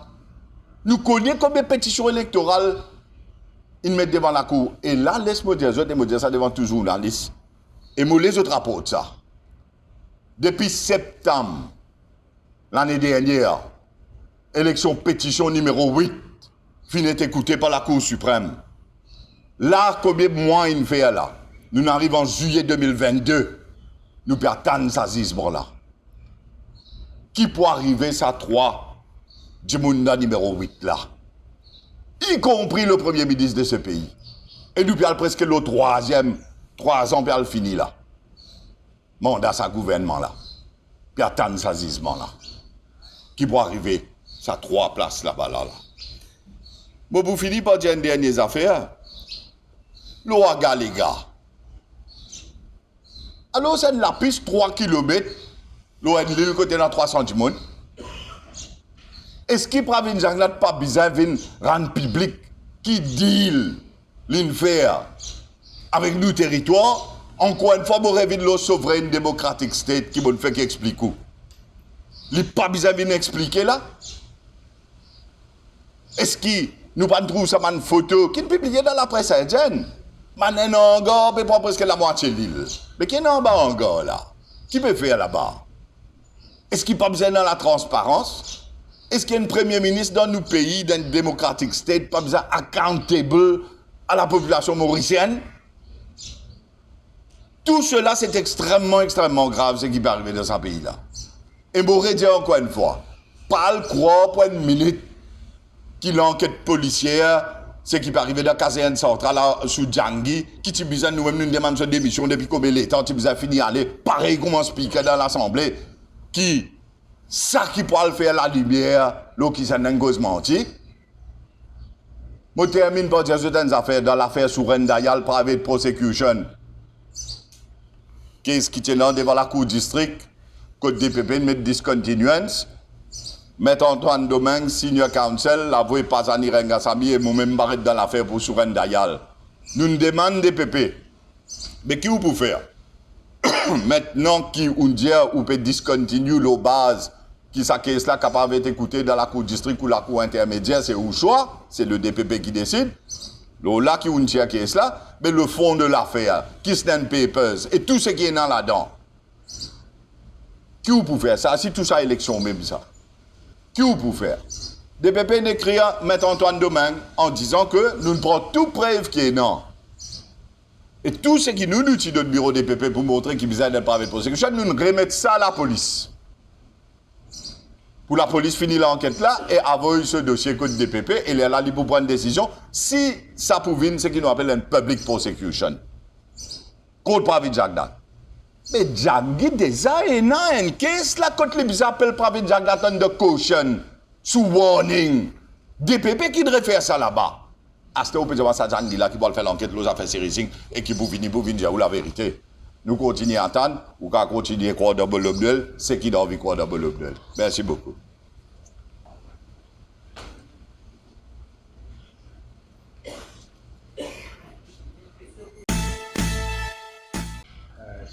Nous connaissons combien de pétitions électorales ils mettent devant la cour. Et là, laisse-moi dire ça devant tout journaliste. Et moi, les autres rapportent ça. Depuis septembre, l'année dernière, élection pétition numéro 8, finit écoutée par la Cour suprême. Là, combien de mois il fait là? Nous arrivons en juillet 2022. Nous perdons ça là. Qui peut arriver ça 3 du monde numéro 8 là? Y compris le premier ministre de ce pays. Et nous perdons presque le 3e, 3 ans, puis elle finit là. Mandat sa gouvernement là. Puis attendre sa gisement là. Qui peut arriver ça 3 places là-bas là. Bon, vous finissez par dire une dernière affaire. L'Ouaga, les gars. Alors, c'est la piste 3 km. L'Ouaga, côté dans 300 du monde. Est-ce qu'il ne n'a pas besoin de rendre public qui deal l'infaire avec nos territoires? Encore une fois, vous rêvez de la souveraine démocratique state qui vous fait qu'il explique où? Il n'a pas besoin de expliquer là? Est-ce qu'il nous pas trouve ça une photo qui est publiée dans la presse indienne? Man en Angola, mais pas presque la moitié de l'île. Mais qui est en bas Angola là? Qui peut faire là-bas? Est-ce qu'il n'y a pas besoin de la transparence? Est-ce qu'il y a un premier ministre dans nos pays, dans une démocratique state, pas besoin accountable à la population mauricienne? Tout cela, c'est extrêmement, extrêmement grave, ce qui peut arriver dans ce pays-là. Et je voudrais dire encore une fois, pas le croire pour une minute qu'il l'enquête policière, ce qui peut arriver dans la caserne centrale sous Djangui, qui tu besoin nous-mêmes nous demandons sa démission depuis combien de temps, tu besoin fini aller, pareil comme un speaker dans l'Assemblée, qui, ça qui peut faire la lumière, l'eau qui s'en engage menti. Je termine par dire certaines affaires dans l'affaire Souraine Dayal, private prosecution. Qu'est-ce qui tient devant la cour district, code DPP, met discontinuance. M. Antoine Domingue, senior counsel, l'avoué Pazani Rengasami et moi-même barrette dans l'affaire pour Souraine Dayal. Nous nous demandons DPP. Mais qui vous peut faire? Maintenant, qui on dit ou peut discontinue la base qui sa caisse là capable d'être écouté dans la cour district ou la cour intermédiaire, c'est au choix, c'est le DPP qui décide. Là qui on dit à caisse là, mais le fond de l'affaire, qui stand papers et tout ce qui est dans là-dedans. Qui vous peut faire ça? Si tout ça élection même ça. Qui vous peut faire? DPP n'écrit à M. Antoine Domingue en disant que nous ne prenons toute preuve qui est non. Et tout ce qui nous utilise notre bureau DPP pour montrer qu'il besoin d'un private prosecution, nous remettons ça à la police. Pour la police finit l'enquête là et envoie ce dossier code DPP et elle est là pour prendre une décision si ça pouvait ce qu'on appelle un public prosecution. Contre Pravid Jagdat. Mais Djangui déjà est dans une case là contre les appels Pravid Jagdat de caution sous warning. DPP qui devrait faire ça là-bas. À ce moment où ça Djangui là qui va faire l'enquête les affaires sérieuses et qui pour venir dire la vérité. Nous continuons à attendre, ou qu'à continuer à croire dans le c'est qui doit croire dans le Merci beaucoup.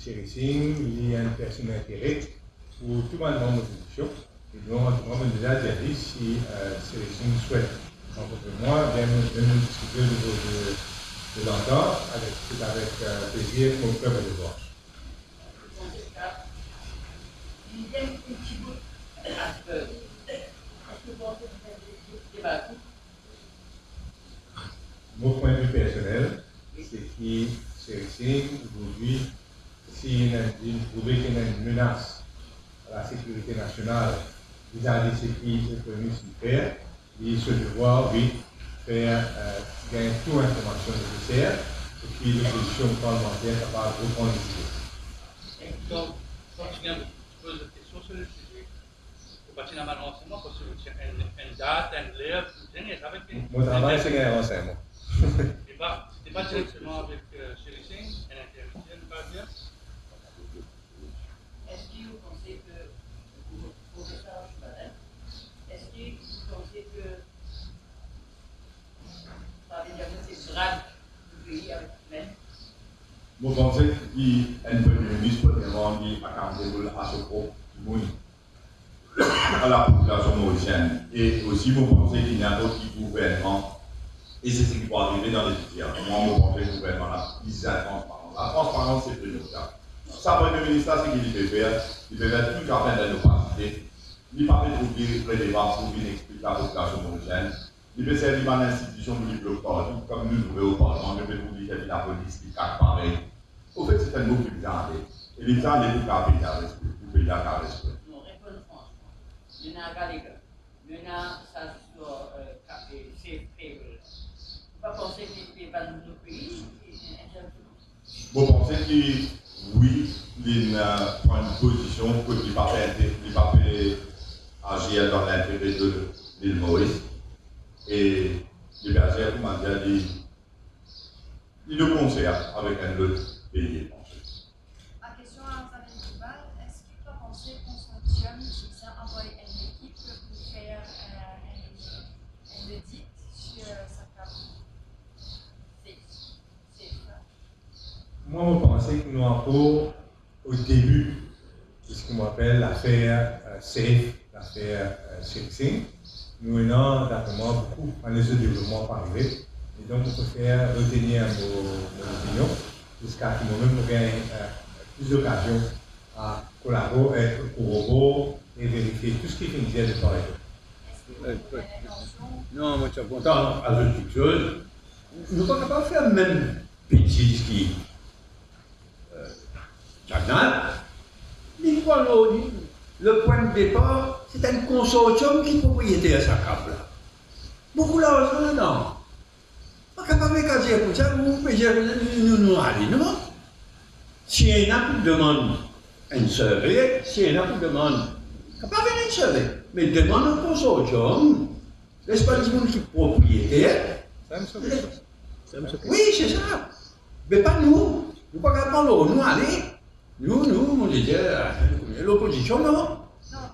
Chéri Singh, il y a une personne d'intérêt pour tout le monde dans l'opposition. Et donc, on va déjà dire si Chéri Singh souhaite rencontrer moi, bien nous discuter de l'entendre, avec plaisir pour le peuple de voir. Mon point de vue personnel, c'est que Chéri Singh, aujourd'hui, s'il y a une menace la sécurité nationale vis-à-vis de ce qui est venu s'y faire, et ce devoir, oui, faire gagner toute information nécessaire et puis l'opposition parlementaire capable de reprendre les idées. Donc, continuez, je pose des questions sur le sujet. Vous partir dans ma renseignement parce que c'est une date, un lieu, Mon travail, c'est gagner renseignement. c'était pas directement avec Chéri Singh, un intermédiaire, ne pas dire. Est-ce que vous pensez que, professeur Schmaden, est-ce que vous pensez que ça veut dire que c'est grave du pays avec même? Vous pensez qu'un premier ministre peut rendre accountable à ce propre monde, à la population mauricienne. Et aussi, vous pensez qu'il n'y a autre gouvernement, et c'est ce qui va arriver dans les filières. Moi, vous pensez que le gouvernement a plus de transparence. La transparence, c'est primordial. Ça, le premier ministre, c'est qu'il peut faire. Il peut faire tout à fait de l'opacité. Il ne peut pas trouver le débat pour qu'il explique la population mauricienne. Il peut servir dans l'institution pour les blocs partout, comme nous trouvons au Parlement. Il peut trouver qu'il y a la police qui cache pareil. Au fait, c'est un mot qui est bien. Et les gens, les gens, ils ont respect. Pour payer à respect. Non, répondez franchement. Il y en a Gallagher. Il y en a ça sur c'est faible. Vous ne pensez qu'il n'est pas dans notre pays? Vous pensez que oui, il prend une position pour qu'il ne va pas agir dans l'intérêt de l'île Maurice. Et les bergers, comment dire, il le concert avec un autre pays. Ma question à Isabelle Duval, est-ce que tu as pensé qu'on sanctionne si ça envoie une équipe pour faire un audit sur sa carte? C'est ça. Moi, je pensais que nous avons au début de ce qu'on appelle l'affaire SAFE, l'affaire Chéri Singh, nous avons d'abord beaucoup en les développements par arriver. Et donc, on peut faire retenir nos opinions jusqu'à ce moment où nous gagnons plus d'occasions à collaborer, corroborer et vérifier tout ce qui finit de parler. Est-ce que vous avez l'intention? Non, moi, je suis content d'ajouter quelque chose. Nous ne pouvons pas faire le même bêtise qui Jacques. Le point de départ, c'est un consortium qui est propriétaire à sa cape là. Beaucoup d'argent là-dedans. Pas capable de caser pour ça, vous payez nous aller, non? Si il y en a qui demandent un survey, si il y en a qui demandent, pas venir un survey, mais demande un consortium, n'est-ce pas le monde qui est propriétaire? Oui, c'est ça. Mais pas nous. Nous ne pouvons pas parler, nous aller. Nous, on dit l'opposition, non.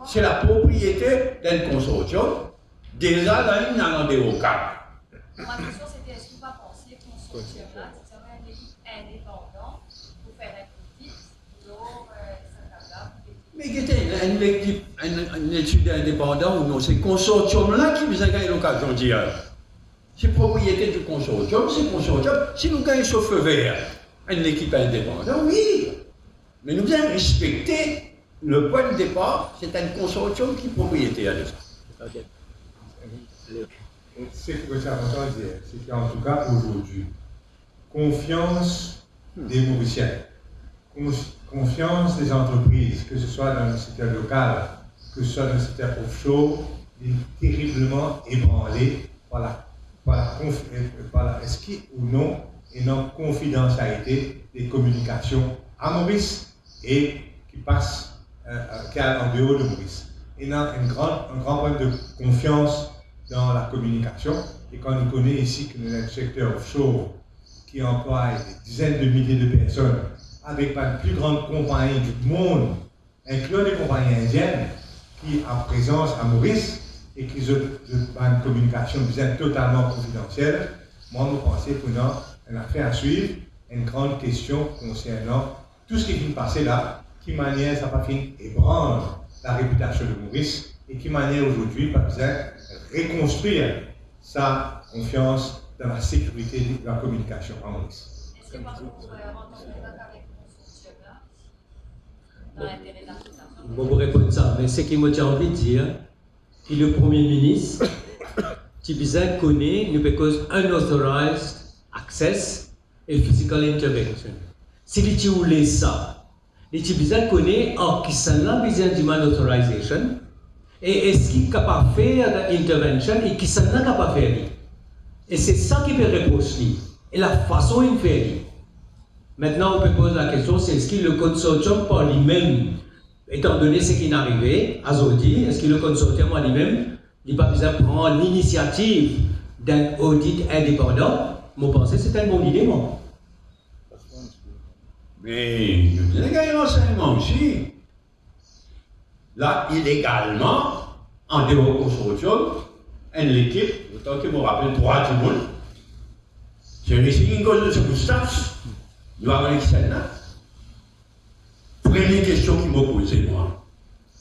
C'est la propriété d'un consortium. Déjà, là, il y a un rendez-vous au cap. Ma question c'était est-ce que tu as pensé qu'on sanctionne-là, c'est une équipe indépendante pour faire un audit pour cette carte-là? Mais qui était une étude indépendante ou non? C'est le consortium-là qui nous a gagné l'occasion d'hier. C'est propriété du consortium, c'est le consortium. Si nous gagnons ce feu vert, une équipe indépendante, oui. Mais nous devons respecter le point de départ, c'est un consortium qui est propriétaire de ça. Ce que ça entend dire, c'est qu'en tout cas aujourd'hui, confiance des Mauriciens, confiance des entreprises, que ce soit dans le secteur local, que ce soit dans le secteur offshore, est terriblement ébranlée par est-ce qu'il ou non une confidentialité des communications à Maurice et qui passe en dehors de Maurice. Il y a un grand problème de confiance dans la communication. Et quand on connaît ici que nous avons un secteur offshore qui emploie des dizaines de milliers de personnes avec la plus grande compagnie du monde, incluant des compagnies indiennes qui ont présence à Maurice et qui ont une communication totalement confidentielle, moi, je pensais qu'on a une affaire à suivre, une grande question concernant tout ce qui vient de passer là, qui manière ça va finir ébranle la réputation de Maurice et qui manière aujourd'hui pas besoin reconstruire sa confiance dans la sécurité de la communication en Maurice. Est-ce que parce qu'on pourrait rentrer avec le consortium-là, dans l'intérêt de la population? Bon, vous répondre ça, mais ce qui m'a envie de dire, que le Premier ministre, Tibizan connaît, nous because unauthorized access et physical intervention. Si tu voulais ça, Les types connaissent en qui sont là, besoin demand authorization, et est-ce qu'ils sont capables de faire intervention et qui sont là capables de faire. Et c'est ça qui peut reprocher, et la façon dont il fait. Maintenant, on peut poser la question, c'est est-ce que le consortium par lui-même, étant donné ce qui est arrivé, à Zodi, est-ce que le consortium par lui-même, il n'a pas besoin de prendre l'initiative d'un audit indépendant? Moi, je pense que c'est une bonne idée, moi. Mais nous avons gagné l'enseignement aussi. Là, illégalement, en dehors du consortium, l'équipe, autant que je me rappelle, 3 du monde, j'ai réussi une cause de ce Gustave. Nous avons l'excellent là. Première question qui m'a posée, moi.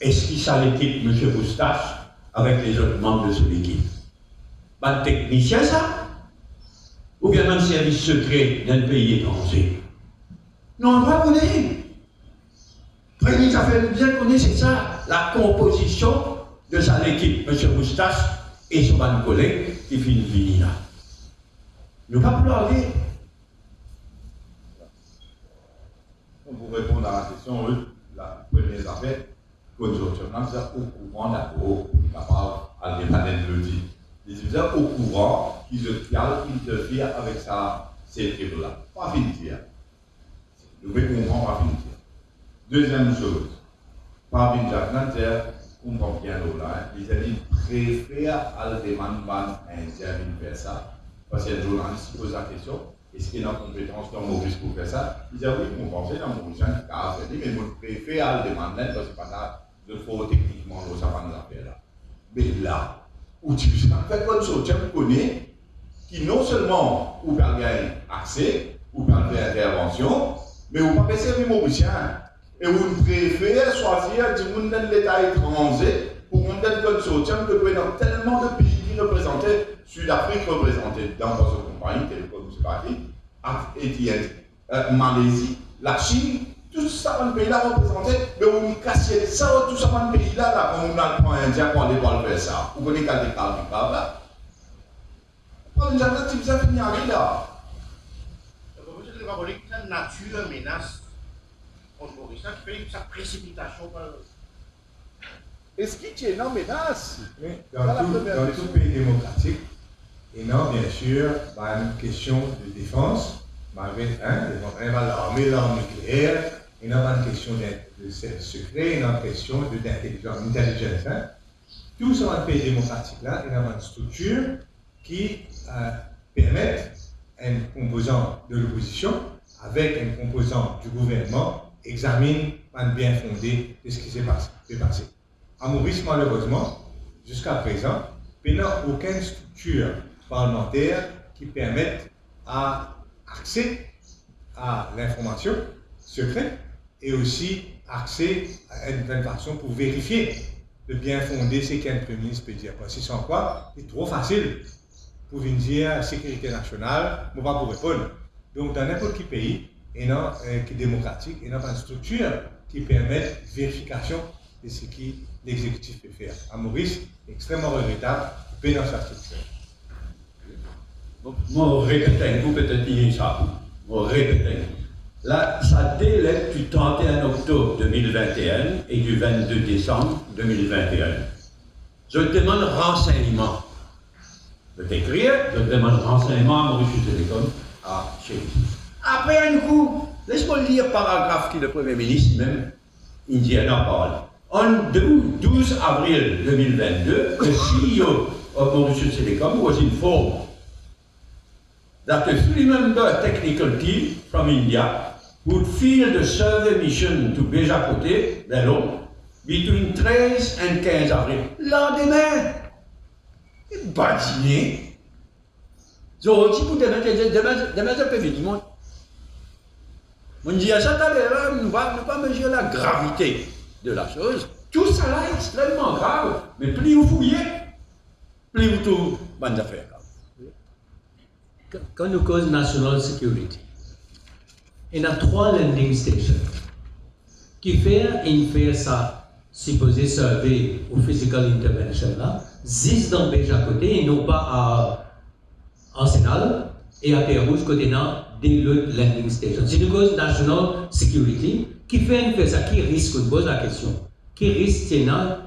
Est-ce qu'il ça l'équipe, M. Moustache, avec les autres membres de son équipe? Un technicien, ça? Ou bien un service secret d'un pays étranger? Non, on doit connaître. Première affaire bien connaître, c'est ça, la composition de sa équipe, M. Moustache et son collègue qui finit là. Nous ne pouvons pas parler. Pour répondre à la question, la première affaire, consortium, c'est au courant d'accord, capable de demander le dit. Ils sont au courant qu'ils interfèrent avec ça, ces là. Pas fini de dire. Nous devons comprendre, pas fini de dire. Deuxième chose, par Jacques comprend bien là, ils préfèrent à la demande indien de faire ça. Parce que le journaliste pose la question. Est-ce qu'il y a une compétence dans Maurice pour faire ça? Il dit oui, mon conseil dans Maurice, mais mon préfet le demander parce que pas là, de faut techniquement, ça va nous faire là. Mais là, où tu fais comme ça, tu connais qui non seulement ou pas gagner accès, ou pas faire intervention, mais ou pas servir Mauricien. Et où préfère choisir du monde de l'État étranger pour qu'on ait comme ça, que dans tellement de pays qui représentaient, Sud-Afrique représentait dans votre compagnie, telle comme c'est parti, Malaisie, la Chine, tout ça, un pays là représenté, mais on casse ça, tout ça, un pays là, comme on a le point indien pour aller voir faire ça. Vous connaissez quand des cas là. Pas une jardin, tu as fini à là. Le Gabonais, c'est une nature menace contre Maurice, qui fait sa précipitation. Est-ce qu'il y a une menace? Dans tout pays démocratique, et non, bien sûr, une question de défense, l'armée, l'arme nucléaire, il y a une question de service secret, il y a une question d'intelligence. Tout ça, dans le pays démocratique, là, il y a une structure qui permet un composant de l'opposition avec un composant du gouvernement examine un bien fondé de ce qui s'est passé. À Maurice, malheureusement, jusqu'à présent, il n'y a aucune structure parlementaire qui permette accès à l'information secrète et aussi accès à une façon pour vérifier le bien fondé ce qu'un Premier ministre peut dire. Parce que sans quoi, c'est trop facile pour venir dire sécurité nationale, on va pas vous répondre. Donc, dans n'importe quel pays, qui est démocratique, il y a une structure qui permet vérification de ce que l'exécutif peut faire. À Maurice, c'est extrêmement regrettable, mais dans sa structure. Moi, répète, vous peut-être dire ça. Moi, répète. Là, ça délai du 31 octobre 2021 et du 22 décembre 2021. Je demande renseignement. Je t'écris, je demande renseignement à Maurice Télécom, à chez Après un coup, laisse-moi lire le paragraphe qui le Premier ministre même, indien en parle. On 12 avril 2022, le CEO of Mauritius Telecom was informed that a 3-member technical team from India would field a survey mission to Bejakote, Bello, between 13 and 15 avril. Lendemain, badiné. So, si vous demain, ça peut venir, moi. On dit à ça, on ne va pas mesurer la gravité de la chose. Tout ça là est extrêmement grave. Mais plus vous fouillez, plus vous trouvez bonnes affaires. Quand nous cause national security, il y a 3 landing stations qui fait ça, supposé survey ou physical intervention là, 10 dans Bejakote et non pas à Arsenal et à Terre-Rouge côté dans des autres landing stations. C'est une cause national security Qui fait ça? Qui risque? On pose la question. Qui risque tenant,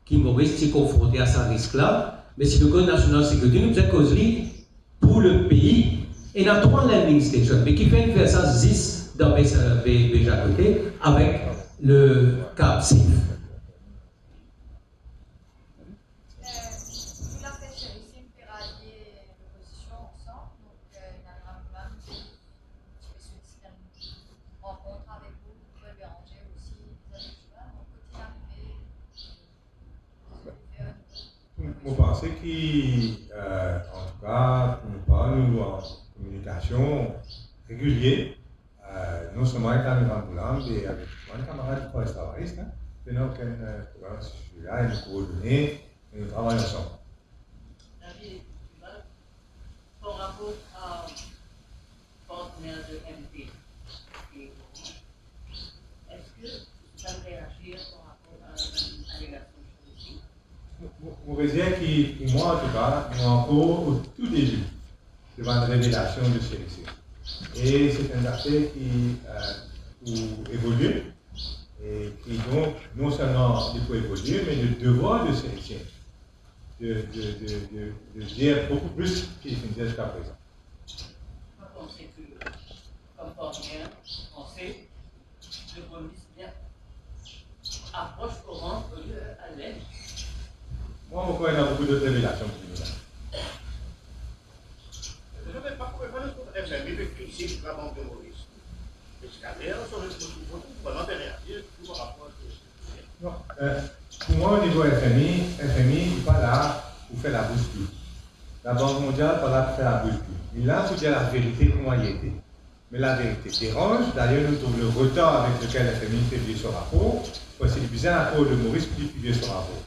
qui Maurice est confronté à ce risque-là? Mais si le Code national de sécurité nous faisait causerie pour le pays, et dans 3 landing stations, mais qui fait faire ça 10 dans Béja côté avec le Cap SIF. Vous l'avez réussi à rallier l'opposition ensemble, donc il y a un même qui fait solliciter une rencontre avec vous, vous pouvez arranger aussi des ajustements, donc peut-il arriver Vous pensez qu'en tout cas, pour nous pas, nous en communication régulière, non seulement avec la Nouvelle-Boulogne, mais avec mon camarade de travailliste, maintenant aucun problème sur celui-là, et nous coordonner, et nous travaillons ensemble. David, ton rapport à partenaire de MP, est-ce que ça va réagir par rapport à l'allégation ici? Vous voyez qui, pour moi en tout cas, nous encore au tout début de la révélation de CRC. Et c'est un affaire qui évolue et qui donc non seulement il faut évoluer, mais le devoir de CRC de dire beaucoup plus qu'il fait jusqu'à présent. Moi, je pense que, comme partenaire, on sait, le police bien approche Orange au lieu à l'aide. Moi, encore, il y a beaucoup d'autres révélations pour nous. Je ne vais pas FMI de critiquer la banque de Maurice. L'escalaire, ça va être vraiment réagir par rapport à ce. Non, pour moi, au niveau FMI n'est pas là pour faire la bouscule. La Banque mondiale n'est pas là pour faire la bouscule. Il est là pour dire la vérité, comment il était. Mais la vérité dérange. D'ailleurs, nous trouvons le retard avec lequel FMI publie son rapport. C'est le bizarre rapport de Maurice qui publie son rapport.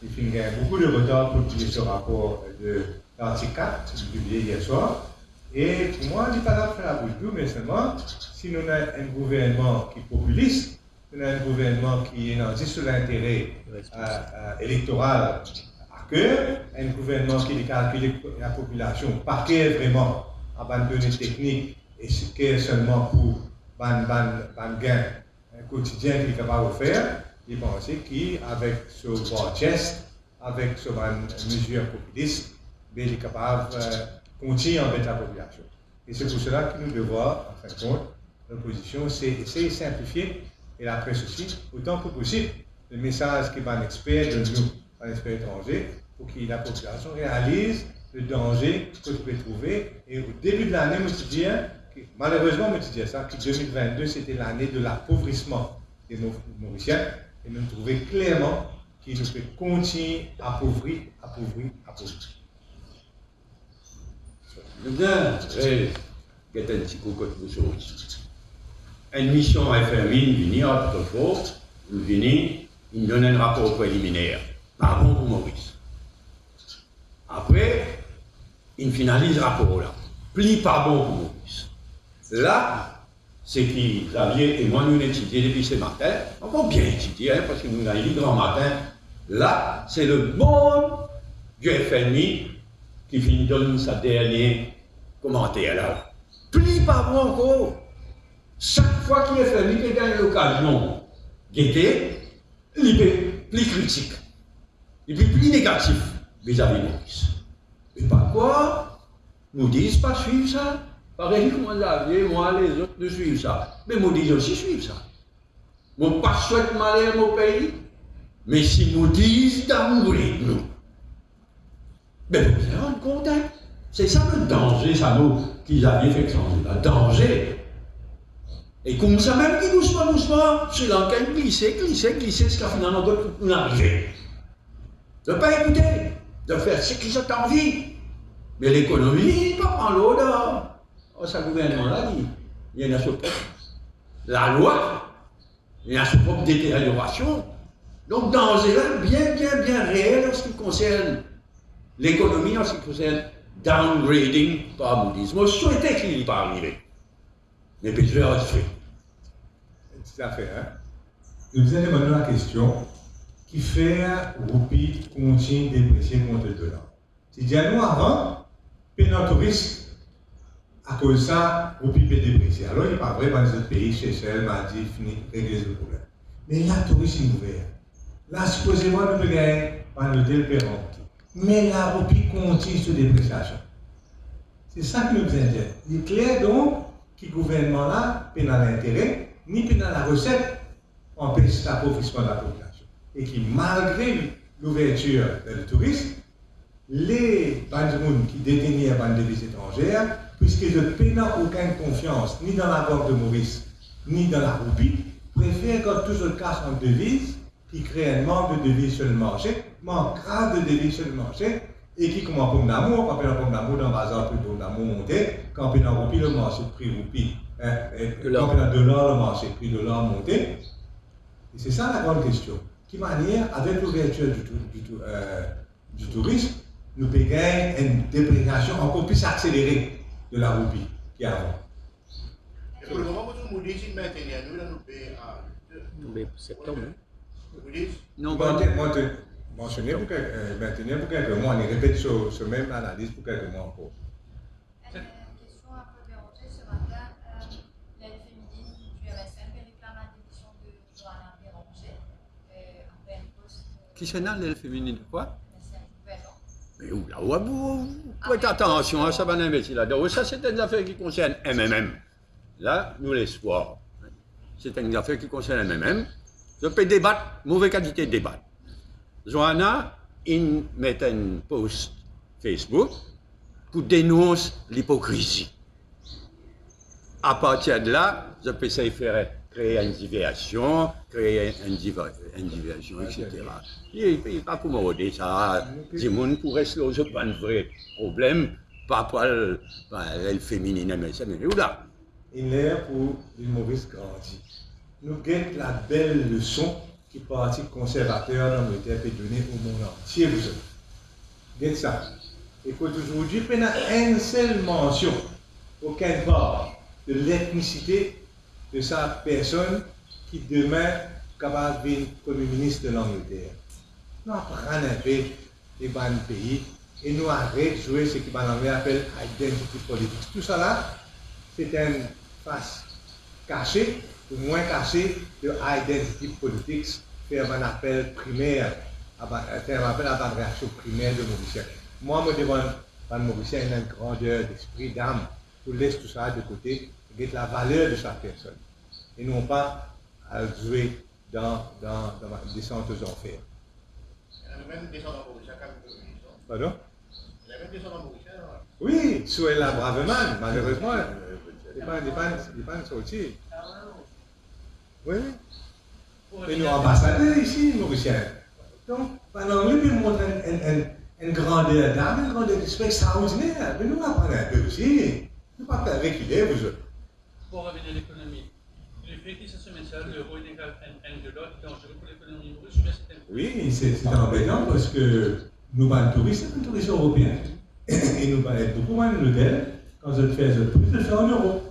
Il y a beaucoup de retard pour publier ce rapport de l'article 4, publié hier soir. Et pour moi, il n'est pas là pour faire la bouche douce, mais seulement si nous avons un gouvernement qui est populiste, nous avons un gouvernement qui est sur l'intérêt électoral à cœur, un gouvernement qui calcule la population, pas que vraiment à ban données techniques et ce qui est seulement pour ban gain quotidien qu'il est capable de faire. Je pense qu'avec ce war chest, avec ce mesure populiste, il est capable de continuer à embêter la population. Et c'est pour cela que nous devons, en fin de compte, l'opposition, c'est essayer de simplifier, et la presse aussi, autant que possible, le message que un expert de nous, un expert étranger, pour que la population réalise le danger que tu peux trouver. Et au début de l'année, je dis, malheureusement, je dis ça, que 2022, c'était l'année de l'appauvrissement des Mauriciens. Et nous trouvons clairement qu'il nous fait continuer à appauvrir. Le gars, c'est un petit coup que vous savez. Une mission FMI, venir autrefois, nous venir, il donne un rapport préliminaire. Pas bon pour Maurice. Après, il finalise le rapport là. Pli pas bon pour Maurice. Là, c'est que Xavier et moi, nous étudions depuis ce matin. On va bien étudier, hein, parce que nous avons dit grand matin. Là, c'est le bon du FMI qui finit donne sa dernière commentaire là. Pli pas bon encore. Chaque fois qu'il est FMI qui gagne l'occasion guetter, il est plus critique. Il est plus négatif vis-à-vis de Maurice. Et par quoi nous disent pas suivre ça. Pareil comme Xavier, moi, les autres ne suivent ça. Mais nous disons aussi suivre ça. Moi, pas souhaite malheur mon pays, mais si nous disent downgrade nous. Mais vous vous rendez compte, hein? C'est ça le danger, ça nous, qu'ils avaient fait changer. Le danger. Et comme ça, même qui doucement, Sri Lanka glisser, jusqu'à finalement on arrive. De ne pas écouter, de faire ce qu'ils ont envie. Mais l'économie, pas prendre l'eau dehors. Oh, ce gouvernement-là, il y a sa propre. La loi, il y a sa propre détérioration. Donc, danger là, bien réel en ce qui concerne l'économie, en ce qui concerne downgrading par Moody's. Moi, je souhaitais qu'il n'y pas arrivé. Mais puis, je vais rentrer. Tout à fait. Hein? Je vous ai demandé la question qui fait Roupi continue de déprécier contre le dollar. C'est-à-dire, nous, avant, notre risque à cause de ça, on peut déprécier. Alors, il n'est pas vrai, dans les autres pays, Seychelles, Maldives, fini, régler le problème. Mais là, le tourisme est ouvert. Là, supposément, nous pouvons gagner par le tel paiement. Mais la roupie continue sur dépréciation. C'est ça qui nous intéresse. Il est clair donc que le gouvernement là, pas dans l'intérêt, ni pas dans la recette, empêche l'appauvrissement de la population. Et qui, malgré l'ouverture du tourisme, les gens qui détenaient la devise étrangère, puisqu'ils ne peinent aucune confiance, ni dans la banque de Maurice, ni dans la roupie, préfèrent quand tout se casse en devise, qui crée un manque de devises sur le marché, manque grave de devises sur le marché, et qui commence pour l'amour, quand on a pour l'amour dans le bazar, plutôt l'amour monté, quand on a roupie, le marché, le prix roupie, quand on a dollar, le marché, le prix dollar monté. Et c'est ça la grande question. Qui manière, avec l'ouverture du tourisme, nous payons une dépréciation encore plus accélérée de la roupie qu'il y a avant. Et pour le moment, vous nous dites, maintenant, nous allons payer à 8 septembre. Vous dites, Non, Moi, te mentionner pour quelques mois, on répète ce même analyse pour quelques mois encore. Une question un peu dérangée ce matin. L'aile féminine du MSM réclame la démission de Johanna Béranger après un poste. Qui c'est là, l'aile féminine de quoi? C'est un gouvernement. Mais où là, vous faites attention à ça, va investir là-dedans. Ça, c'est une affaire qui concerne MMM. Là, nous, l'espoir. C'est une affaire qui concerne MMM. Je peux débattre, mauvaise qualité de débat. Johanna, il met un post Facebook pour dénoncer l'hypocrisie. À partir de là, je peux essayer de créer une diversion, etc. Il n'est pas pour dire ça. Les gens pourraient se loger pas un vrai problème, pas pour le féminin, mais c'est là. Il est pour l'île Maurice grandit. Nous guettons la belle leçon que le Parti conservateur d'Angleterre peut donner au monde entier. Vous guettez ça. Et qu'aujourd'hui, il n'y a une seule mention, aucune part, de l'ethnicité de sa personne qui demain est capable de devenir Premier ministre de l'Angleterre. Nous apprenons un peu les bons pays et nous arrêtons de jouer ce qu'on appelle identity politics. Tout ça là, c'est une face cachée, ou moins cachée, de identity politics, faire un appel primaire, faire un appel à la réaction primaire de Mauricien. Moi, je me demande, Mauricien a une grandeur d'esprit, d'âme, pour laisser tout ça de côté, et la valeur de chaque personne. Et non pas à jouer dans la descente aux enfers. il y a même des gens dans Maurice, Pardon? il y a même des gens dans Maurice. Oui, soit la Braveman, malheureusement, il n'est pas sorti. Oui, oui. Et nous ambassadeurs ici, Mauriciens. Donc, pendant lui, il montre une grandeur d'âme, une grandeur d'esprit extraordinaire. Mais nous apprenons un peu aussi. Nous ne pouvons pas reculer, vous autres. Pour revenir à l'économie, le fait que ce message, l'euro est égal à $1 est dangereux pour l'économie maurice, mais c'est un... Oui, c'est embêtant parce que nous sommes touristes, c'est un touriste européen. Et nous parlons beaucoup moins de l'hôtel quand je le fais en euros.